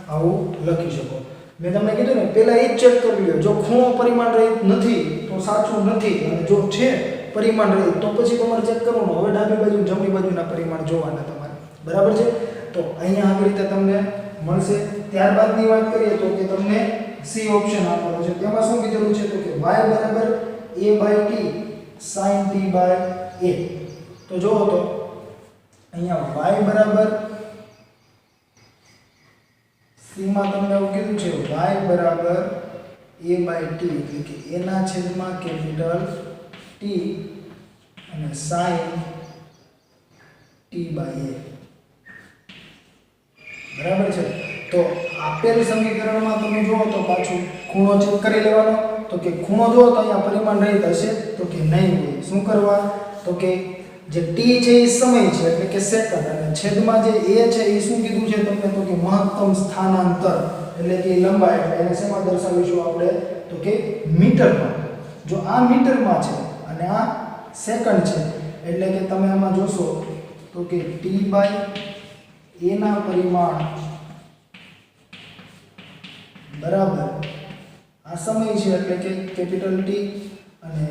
આવું લખી શકો મેં તમને કીધું ને પહેલા એ જ ચેક કરી લ્યો જો ખૂણો પરિમાણ રહિત નથી તો સાચું નથી અને જો છે પરિમાણ રહિત તો પછી તમારે ચેક કરવાનું હવે ડાબી બાજુ જમણી બાજુના પરિમાણ જોવાના તમારે બરાબર છે તો અહીંયા આવી રીતે તમને મળશે ત્યારબાદની વાત કરીએ તો કે તમને સી ઓપ્શન આપેલો છે તેમાં શું કીધેલું છે તો કે y બરાબર a/t sin t/a તો જો તો અહીંયા y બરાબર સી માં તમને એવું કીધું છે y બરાબર a/t એટલે કે a ના છેદમાં કેપિટલ t અને sin t બાય a બરાબર છે। તો આપેલ સમીકરણમાં તમે જુઓ તો પાછું ખૂણો ચેક કરી લેવાનો। તો કે ખૂણો જુઓ તો અહીંયા પરિમાણ રહિત હશે તો કે નહીં હોય। શું કરવા તો કે જે t છે એ સમય છે એટલે કે સેકન્ડ અને છેદમાં જે a છે એ શું કીધું છે તમને તો કે મહત્તમ સ્થાનાંતર એટલે કે લંબાઈ એટલે એને શેમાં દર્શાવીશું આપણે તો કે મીટરમાં। જો આ મીટરમાં છે અને આ સેકન્ડ છે એટલે કે તમે આમાં જોશો તો કે t બાય a ના પરિમાણ બરાબર આ સમય છે એટલે કે કેપિટલ T અને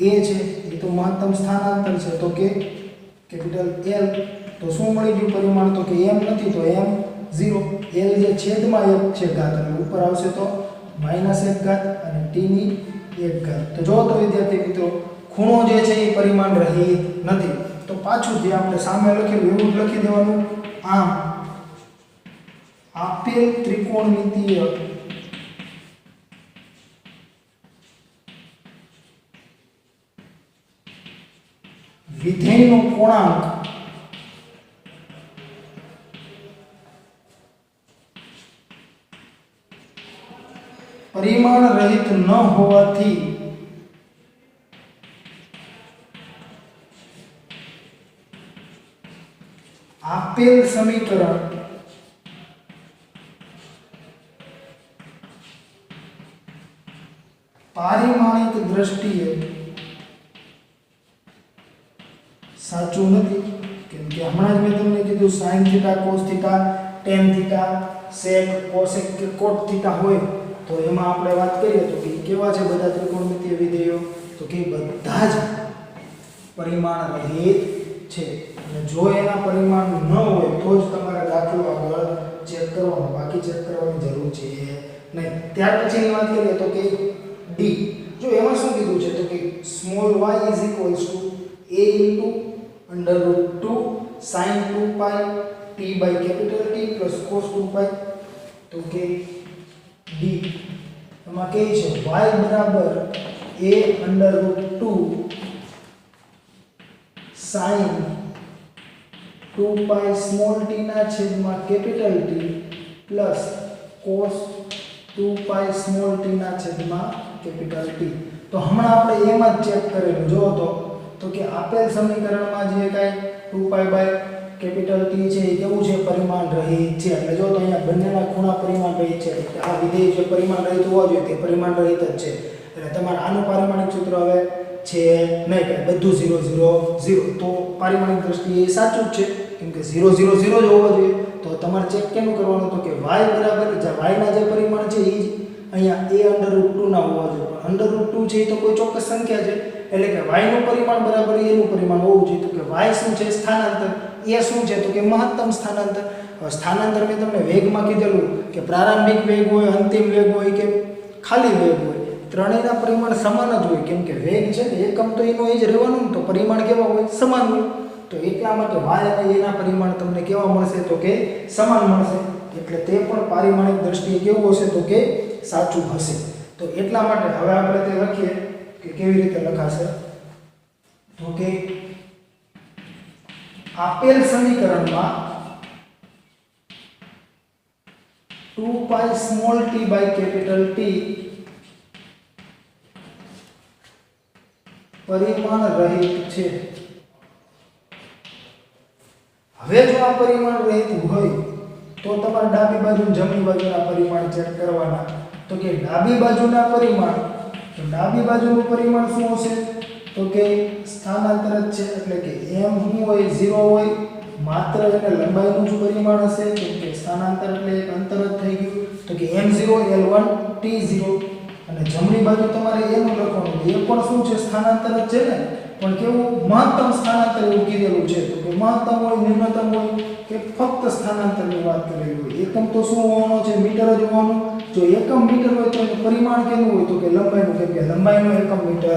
a છે એ તો મહત્તમ સ્થાનાંતર છે તો કે કેપિટલ L। તો શું મળી ગયું પરિમાણ તો કે m નથી તો m 0 l જે છેદમાં 1 છે ઘાત એટલે ઉપર આવશે તો -1 ઘાત અને t ની 1 ઘાત। તો જો તો વિદ્યાર્થી મિત્રો ખૂણો જે છે એ પરિમાણ રહિત નથી। તો પાછું જે આપણે સામે લખેલું એવું જ લખી દેવાનું। આમ આપેલ ત્રિકોણમિતિય વિધેયનો કોણાંક પરિમાણ રહિત ન હોવાથી આપેલ સમીકરણ પારિમાણિક દ્રષ્ટિએ સાચું નથી। કેમ કે હમણાં જ મેં તમને કીધું sin theta cos theta tan theta sec cosec કે cot થીટા હોય તો એમાં આપણે વાત કરીએ તો કે કેવા છે બધા ત્રિકોણમિતિય વિધેયો તો કે બધા જ પરિમાણ રહિત છે અને જો એના પરિમાણ ન હોય તો જ તમારે દાખલો આગળ ચેક કરવાનો બાકી ચેક કરવાની જરૂર છે નહીં। ત્યાર પછીની વાત કરીએ તો કે d જો એમાં શું કીધું છે તો કે small y is equals to a into under root 2 sin 2 pi t by capital T plus cos 2 pi તો કે d એમાં કે છે y બરાબર a under root 2 sin 2 pi small t ના છેદમાં capital T plus cos 2 pi small t ના છેદમાં capital T। તો હમણાં આપણે એમાં જ ચેક કરેલું જો તો કે આપેલ સમીકરણમાં જે કાઈ 2 pi by કેપિટલ T છે એ કેવું છે પરિમાણ રહિત છે। એટલે જો તો અહીંયા બંનેના ખૂણા પરિમાણ રહિત છે એટલે આ વિધેય જે પરિમાણ રહિત હોવા જોઈએ તે પરિમાણ રહિત જ છે। એટલે તમારે આનું પારિમાણિક સૂત્ર હવે છે નહીં કે બધું 0 0 0 તો પારિમાણિક દ્રષ્ટિએ સાચું જ છે કેમ કે 0 0 0 જ હોવા જોઈએ। તો તમારે ચેક કેનું કરવાનું તો કે y બરાબર જે y ના જે પરિમાણ છે એ અહીંયા a under root 2 ના હોવા જોઈએ પણ under root 2 છે એ તો કોઈ ચોક્કસ સંખ્યા છે એટલે કે y નું પરિમાણ બરાબર a નું પરિમાણ હોવું જોઈએ। તો કે y શું છે સ્થાનાંતર a શું છે તો કે મહત્તમ સ્થાનાંતર। હવે સ્થાનાંતર મેં તમને વેગમાં કીધેલું કે પ્રારંભિક વેગ હોય અંતિમ વેગ હોય કે ખાલી વેગ હોય ત્રણેયના પરિમાણ સમાન જ હોય કેમ કે વેગ છે ને એકમ તો એનો એ જ રહેવાનું તો પરિમાણ કેવા હોય સમાન હોય। તો એટલા માટે y અને a ના પરિમાણ તમને કેવા મળશે તો કે સમાન મળશે એટલે તે પણ પારિમાણિક દ્રષ્ટિએ કેવું હશે તો કે સાચું હશે। તો એટલા માટે હવે આપણે તે લખીએ કે કેવી રીતે લખાશે તો કે આપેલ સમીકરણમાં 2 pi small t by capital T પરિમાણ રહિત છે। હવે જો આ પરિમાણ રહિત હોય તો તમારે ડાબી બાજુ જમણી બાજુના પરિમાણ ચેક કરવાના। તો કે ડાબી બાજુના પરિમાણ તો ડાબી બાજુનું પરિમાણ શું હશે તો કે સ્થાનાંતર જ છે એટલે કે m શું હોય 0 હોય માત્ર એને લંબાઈનું જ પરિમાણ હશે કેમ કે સ્થાનાંતર એટલે એક અંતર જ થઈ ગયું તો કે m0 l1 t0 અને જમણી બાજુ તમારે એનું લખવાનું એ પણ શું છે સ્થાનાંતર જ છે ને પણ કેવું મહત્તમ સ્થાનાંતર એવું કીધેલું છે તો કે મહત્તમ હોય ન્યૂનતમ હોય કે ફક્ત સ્થાનાંતરની વાત કરેલી હોય એકમ તો શું હોવાનો છે મીટર જ હોવાનું જો એકમ મીટર હોય તો એનું પરિમાણ કેનું હોય તો કે લંબાઈનું કેમ કે લંબાઈનું એકમ મીટર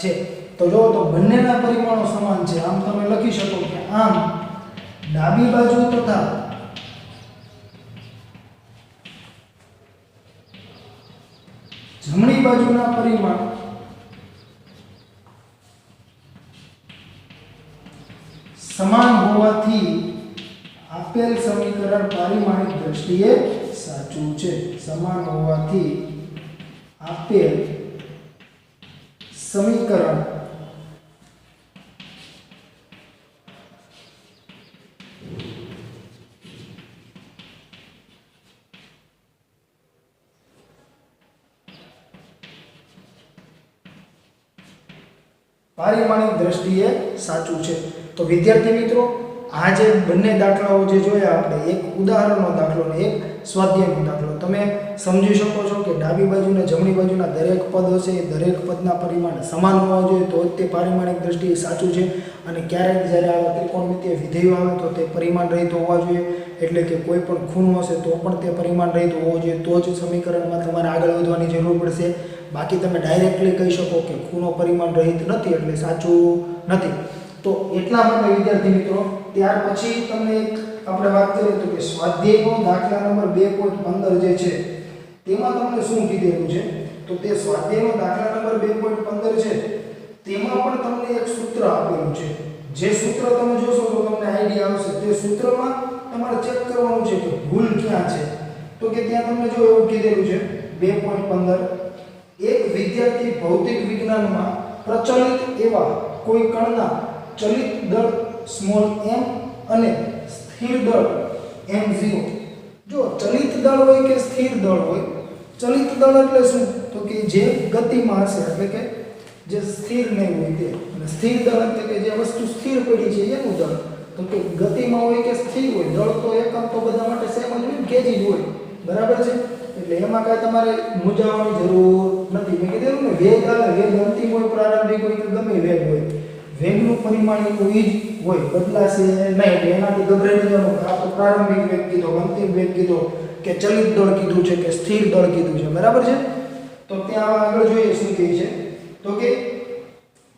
છે। તો જો તો બંનેના પરિમાણો સમાન છે આમ તમે લખી શકો કે આમ ડાબી બાજુ તથા જમણી બાજુના પરિમાણ સમાન હોવાથી આપેલ સમીકરણ પારિમાણિક દ્રષ્ટિએ સાચું છે. સમાન હોવાથી આપેલ સમીકરણ પારિમાણિક દ્રષ્ટિએ સાચું છે. તો વિદ્યાર્થી મિત્રો, આ જે બંને દાખલાઓ જે જોયા આપણે, એક ઉદાહરણનો દાખલો અને એક સ્વાધ્યાયનો દાખલો, તમે સમજી શકો છો કે ડાબી બાજુ અને જમણી બાજુના દરેક પદ હશે એ દરેક પદના પરિમાણ સમાન હોવા જોઈએ તો જ તે પારિમાણિક દ્રષ્ટિએ સાચું છે. અને ક્યારેક જ્યારે આવા ત્રિકોણમિતીય વિધેયો આવે તો તે પરિમાણ રહિત હોવા જોઈએ, એટલે કે કોઈ પણ ખૂણો હશે તો પણ તે પરિમાણ રહિત હોવો જોઈએ, તો જ સમીકરણમાં તમારે આગળ વધવાની જરૂર પડશે. બાકી તમે ડાયરેક્ટલી કહી શકો કે ખૂણો પરિમાણ રહિત નથી એટલે સાચું નથી. તો એટલા માટે વિદ્યાર્થી મિત્રો, ત્યાર પછી તમને એક આપણે વાત કરીએ તો કે સ્વાધ્યાયનો દાખલા નંબર 2.15 જે છે તેમાં તમને શું કીધેલું છે, તો તે સ્વાધ્યાયનો દાખલા નંબર 2.15 છે તેમાં પણ તમને એક સૂત્ર આપેલું છે. જે સૂત્ર તમે જોશો તો તમને આઈડિયા આવશે. તે સૂત્રમાં તમારે ચેક કરવાનું છે કે ભૂલ ક્યાં છે. તો કે ત્યાં તમને જો એવું કીધેલું છે 2.15, એક વિદ્યાર્થી ભૌતિક વિજ્ઞાનમાં પ્રચલિત એવા કોઈ કણના ચલિત દળ સ્મોલ m અને સ્થિર દળ m0. જો ચલિત દળ હોય કે સ્થિર દળ હોય, ચલિત દળ એટલે શું, તો કે જે ગતિમાં હશે, એટલે કે જે સ્થિર નહીં હોય તે, અને સ્થિર દળ એટલે કે જે વસ્તુ સ્થિર પડી છે એનું દળ. તો કે ગતિમાં હોય કે સ્થિર હોય, દળ તો એકમ તો બધા માટે સેમ જ હોય, કેજી જ હોય, બરાબર છે. એટલે એમાં કાંઈ તમારે મૂંઝાવવાની જરૂર નથી. મેં કીધું ને, વેગ આવે, વેગ અંતિમ હોય, પ્રારંભિક હોય કે ગમે વેગ હોય, વેગનું પરિમાણ એવું જ હોય, બદલાશે નહીં. એટલે એનાથી ગભરાઈ જવાનું કે આ તો પ્રારંભિક વેગ કીધો, અંતિમ વેગ કીધો, કે ચલિત દળ કીધું છે, કે સ્થિર દળ કીધું છે, બરાબર છે. તો ત્યાં આગળ જોઈએ શું કહે છે, તો કે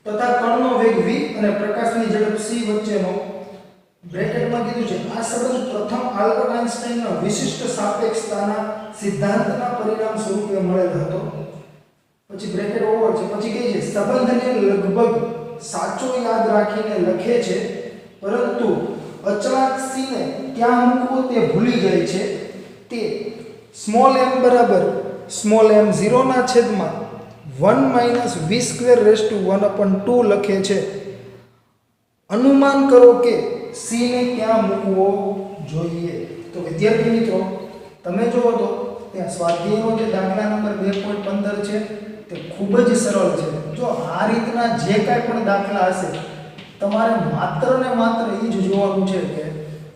તથા કણનો વેગ v અને પ્રકાશની ઝડપ c વચ્ચેનો બ્રેકેટમાં કીધું છે આ સંબંધ પ્રથમ આલ્બર્ટ આઇન્સ્ટાઈનના વિશિષ્ટ સાપેક્ષતાના સિદ્ધાંતના પરિણામ સ્વરૂપે મળેલ હતો. પછી બ્રેકેટ ઓવર છે, પછી કહે છે સંબંધને લગભગ સાચો યાદ રાખીને લખે છે, પરંતુ અચળાંક c ને ક્યાં મૂકવો તે ભૂલી જાય છે. તે સ્મોલ m બરાબર સ્મોલ m0 ના છેદમાં 1 - v²1/2 લખે છે. અનુમાન કરો કે c ને ક્યાં મૂકવો જોઈએ. તો વિદ્યાર્થી મિત્રો, તમે જોવો તો ત્યાં સ્વાધ્યાયનો જે દાખલા નંબર 2.15 છે તે ખૂબ જ સરળ છે. જો આ રીતના જે કાંઈ પણ દાખલા હશે તમારે માત્ર ને માત્ર એ જ જોવાનું છે કે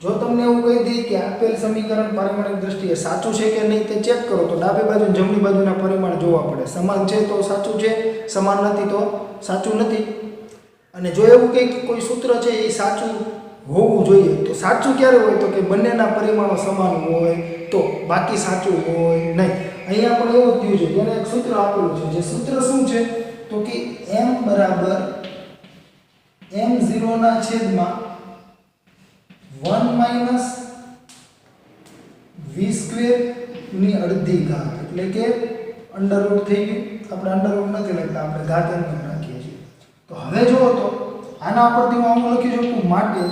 જો તમને એવું કહી દે કે આપેલ સમીકરણ પારિમાણિક દ્રષ્ટિએ સાચું છે કે નહીં તે ચેક કરો, તો ડાબી બાજુ જમણી બાજુના પરિમાણ જોવા પડે. સમાન છે તો સાચું છે, સમાન નથી તો સાચું નથી. અને જો એવું કંઈક કોઈ સૂત્ર છે એ સાચું હોવું જોઈએ, તો સાચું ક્યારે હોય, તો કે બંનેના પરિમાણો સમાન હોય તો, બાકી સાચું હોય નહીં. અહીંયા પણ એવું થયું છે, તેને એક સૂત્ર આપેલું છે. જે સૂત્ર શું છે, તો કે m બરાબર m0 ના છેદમાં 1 - v² ની અડધી ઘાત, એટલે કે અંડરરૂટ થઈ ગયું. આપણે અંડરરૂટ નથી લખતા, આપણે ઘાત એમ રાખીએ છીએ. તો હવે જુઓ તો આના પરથી હું આવું લખી શકું, માટે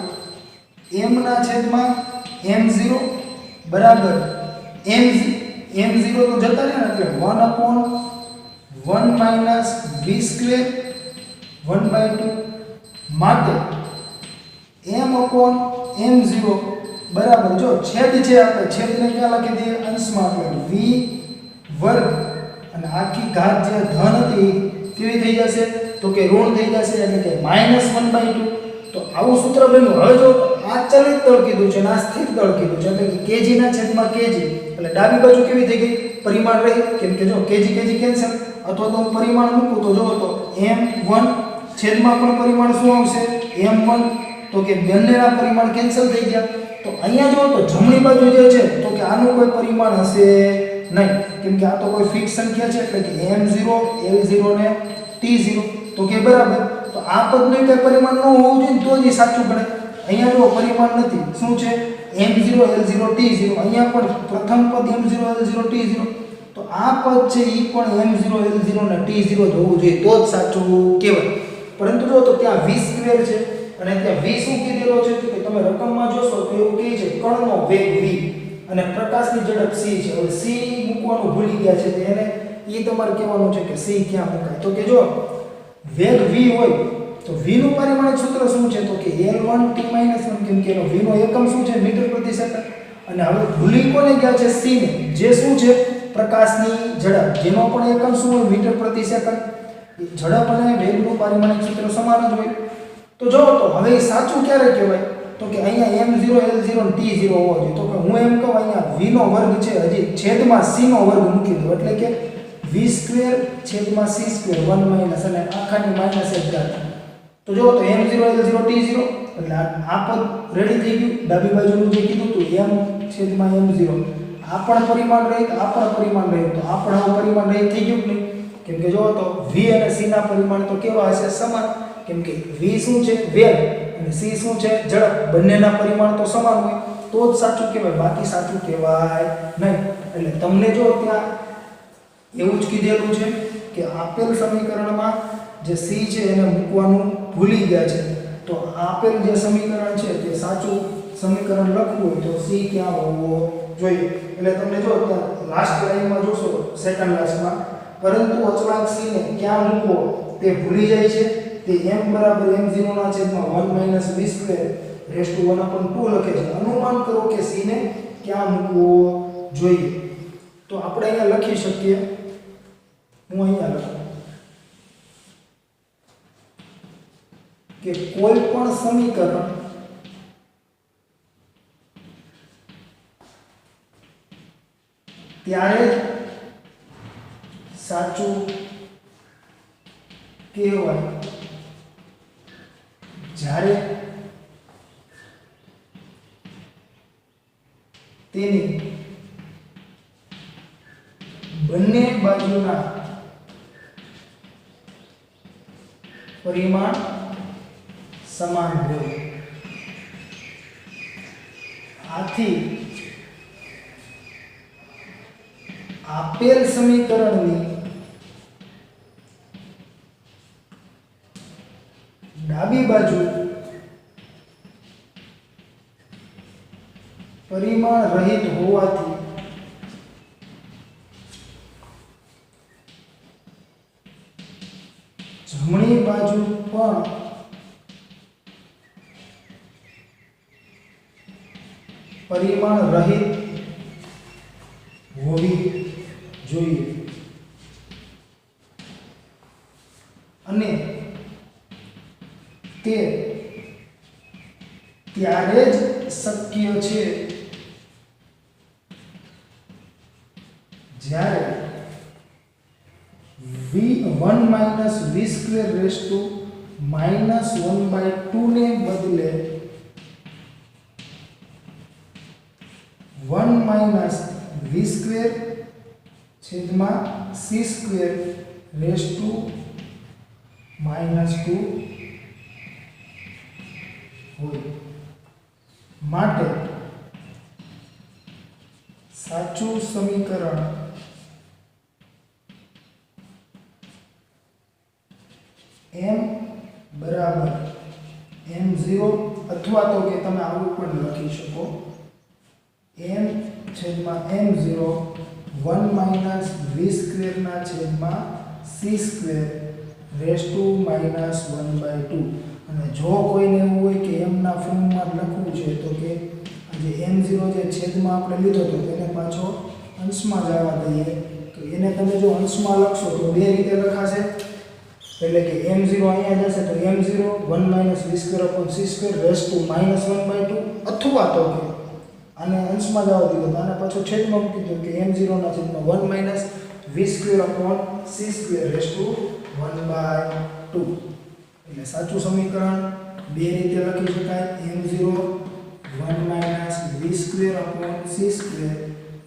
m ના છેદમાં m0 બરાબર m0 તો જતા રહ્યા ને, એટલે 1/1 - v² 1/2 માટે m/m0 બરાબર, જો છેદ છે આપણે છેદને ક્યાં લખી દઈએ, અંશમાં, એટલે v વર્ગ અને આખી ઘાત જે ધન હતી કેવી થઈ જશે, તો કે ઋણ થઈ જશે, એટલે કે -1/2. તો આવું સૂત્ર બન્યું. હવે જો આ ચલિત દળ કીધું છે અને આ સ્થિર દળ કીધું છે, એટલે કે kg ના છેદમાં kg, એટલે ડાબી બાજુ કેવી થઈ ગઈ, પરિમાણ રહી. કેમ કે જો kg કેન્સલ, અથવા તો હું પરિમાણ મૂકું તો જો તો m1 છેદમાં પણ પરિમાણ શું આવશે, m1, તો કે બંનેના પરિમાણ કેન્સલ થઈ ગયા. તો અહીંયા જો તો જમણી બાજુ જે છે તો કે આનું કોઈ પરિમાણ હશે નહીં, કેમ કે આ તો કોઈ ફિક્સ સંખ્યા છે, એટલે કે m0 l0 ને t0, તો કે બરાબર. તો આ પદનું કોઈ પરિમાણ ન હોવું જોઈએ તો જ સાચું બને. અહીંયા જો પરિમાણ નથી, શું છે, m0 l0 t0. અહીંયા પણ પ્રથમ પદ m0 l0 t0, તો આ પદ છે એ પણ m0 l0 ને t0 જ હોવું જોઈએ તો જ સાચું કહેવાય. પરંતુ જો તો ત્યાં v² છે, અને ત્યાં v શું કીધેલો છે તો કે તમે રકમમાં જોશો તો એવું કહે છે કણનો વેગ v અને પ્રકાશની ઝડપ c છે. હવે c મૂકવાનું ભૂલી ગયા છે તો એને ઈ તમારે કહેવાનું છે કે c ક્યાં મુકાય. તો કે જો વેગ v હોય તો v નું પરિમાણિક સૂત્ર શું છે તો કે L1 t - 1 કેમ કે એનો v નો એકમ શું છે મીટર પ્રતિ સેકન્ડ. અને હવે ભૂલી કોને ગયા છે c ને જે શું છે પ્રકાશની ઝડપ જેનો પણ એકમ શું હોય મીટર પ્રતિ સેકન્ડ. ઝડપ અને વેગનું પરિમાણિક સૂત્ર સમાન જ હોય. તો જો તો હવે એ સાચું ક્યારે કહેવાય તો કે અહીંયા m0 l0 અને t0 હોવો જોઈએ. તો કે હું એમ કહું અહીંયા v નો વર્ગ છે હજી છેદમાં c નો વર્ગ મૂકી દો એટલે કે v² છેદમાં c² 1 માઈનસ અને આખાની માઈનસ 1 ઘાત. તો જો તો m0 l0 t0 એટલે આ પદ રેડી થઈ ગયું. ડાબી બાજુનું જે કીધું હતું m છેદમાં m0 આ પણ પરિમાણ રહિત આ પણ પરિમાણ રહિત તો આ પણ પરિમાણ રહિત થઈ ગયું કે નહીં. કેમ કે જો તો v અને c ના પરિમાણ તો કેવા હશે સમાન. કેમ કે v શું છે વેગ અને c શું છે ઝડપ બંનેના પરિમાણ તો સમાન હોય તો જ સાચું કહેવાય બાકી સાચું કહેવાય નહીં. એટલે તમને જો ત્યાં એવું જ કીધેલું છે કે આપેલ સમીકરણમાં જે c છે એને મૂકવાનું ભૂલી ગયા છે તો આપેલ જે સમીકરણ છે તે સાચું સમીકરણ લખવું હોય તો c ક્યાં હોવો જોઈએ. એટલે તમને જો ત્યાં લાસ્ટ લાઈનમાં જોશો સેકન્ડ લાસ્ટમાં પરંતુ અચળાંક c ને ક્યાં મૂકવો તે ભૂલી જાય છે. તે m બરાબર m0 ના છેદમાં 1 - v² રેસ્ટ ટુ 1/2 લખે છે. અનુમાન કરો કે c ને ક્યાં મૂકવો જોઈએ. તો આપણે અહીંયા લખી શકીએ હું અહીંયા લખું કે કોઈ પણ સમીકરણ ત્યારે સાચું કહેવાય જ્યારે તેની બંને બાજુના પરિમાણ સમાન હોય. આથી આપેલ સમીકરણની ડાબી બાજુ પરિમાણ રહિત હોવાથી જમણી બાજુ પણ પરિમાણ રહિત હોવી જોઈએ. અને તે ત્યારે જ શક્ય છે જ્યારે v1 - v² રેસ ટુ -1/2 ને બદલે 1 - v² છેદમાં c² રેસ ટુ -2 હોય. માટે સાચું સમીકરણ m બરાબર m0 અથવા તો કે તમે આવું પણ લખી શકો m છેદમાં m0 1 - v² ના છેદમાં c² રેસ ટુ -1/2. અને જો કોઈને એવું હોય કે m ના ફોર્મમાં લખવું છે તો કે જે m0 જે છેદમાં આપણે લીધો તો તેને પાછો અંશમાં જવા દઈએ તો એને તમે જો અંશમાં લખશો તો બે રીતે લખાશે. એટલે કે m0 અહીંયા જશે તો m0 1 - v²/c² રેસ ટુ -1/2 અથવા તો કે આને અંશમાં જવા દીધો તો આને પાછો છેદમાં મૂકી દો કે m0 ના છેદમાં 1 - v²/c² રેસ ટુ 1/2. એટલે સાચું સમીકરણ બે રીતે લખી શકાય m0 1 - v²/c²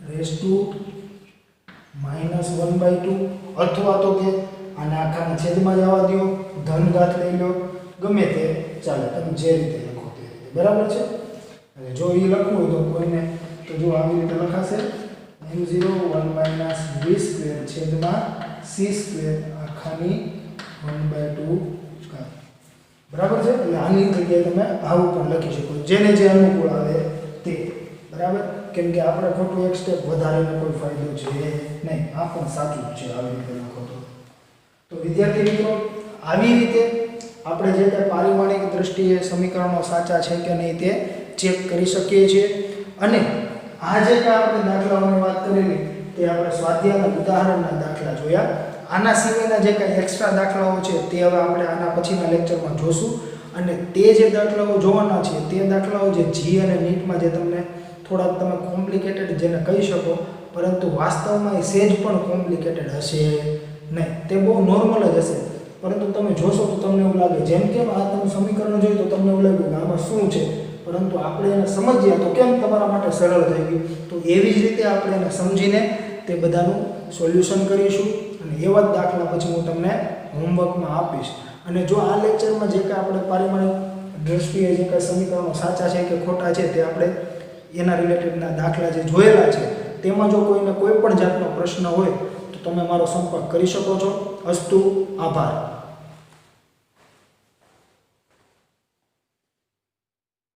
રેસ ટુ -1/2 અથવા તો કે આને આખાને છેદમાં જવા દો ધન ઘાત લઈ લો ગમે તે ચાલે તમે જે રીતે લખો તે રીતે બરાબર છે. અને જો એ લખવું હોય તો કોઈને તો જો આવી રીતે લખાશે m0 1 - v² છેદમાં c² આખાની 1/2 ઘાત. બરાબર છે. એટલે આની જગ્યાએ તમે આવું પણ લખી શકો, જેને જે અનુકૂળ આવે તે. બરાબર, કેમ કે આપણે ખોટું એક સ્ટેપ વધારીને કોઈ ફાયદો છે નહીં. આ પણ સાચું જ છે આવી રીતે લખો તો. તો વિદ્યાર્થી મિત્રો, આવી રીતે આપણે જે કંઈ પારિમાણિક દ્રષ્ટિએ સમીકરણો સાચા છે કે નહીં તે ચેક કરી શકીએ છીએ. અને આ જે કંઈ આપણે દાખલાઓની વાત કરેલી તે આપણે સ્વાધ્યાયના ઉદાહરણના દાખલા જોયા. આના સિવાયના જે કંઈ એક્સ્ટ્રા દાખલાઓ છે તે હવે આપણે આના પછીના લેક્ચરમાં જોશું. અને તે જે દાખલાઓ જોવાના છે તે દાખલાઓ જે જી અને નીટમાં જે તમને થોડાક તમે કોમ્પ્લિકેટેડ જેને કહી શકો, પરંતુ વાસ્તવમાં એ સેજ પણ કોમ્પ્લિકેટેડ હશે નહીં. તે બહુ નોર્મલ જ હશે, પરંતુ તમે જોશો તો તમને એવું લાગે જેમ કે આ તમે સમીકરણ જોયું તો તમને એવું લાગ્યું કે આમાં શું છે, પરંતુ આપણે એને સમજીએ તો કેમ તમારા માટે સરળ થઈ ગયું. તો એવી જ રીતે આપણે એને સમજીને તે બધાનું સોલ્યુશન કરીશું. અને એવા જ દાખલા પછી હું તમને હોમવર્કમાં આપીશ. અને જો આ લેક્ચરમાં જે કાંઈ આપણે પારિમાણિક દ્રષ્ટિએ જે કાંઈ સમીકરણો સાચા છે કે ખોટા છે તે આપણે એના રિલેટેડના દાખલા જે જોયેલા છે તેમાં જો કોઈને કોઈ પણ જાતનો પ્રશ્ન હોય તો તમે મારો સંપર્ક કરી શકો છો. અસ્તુ, આભાર.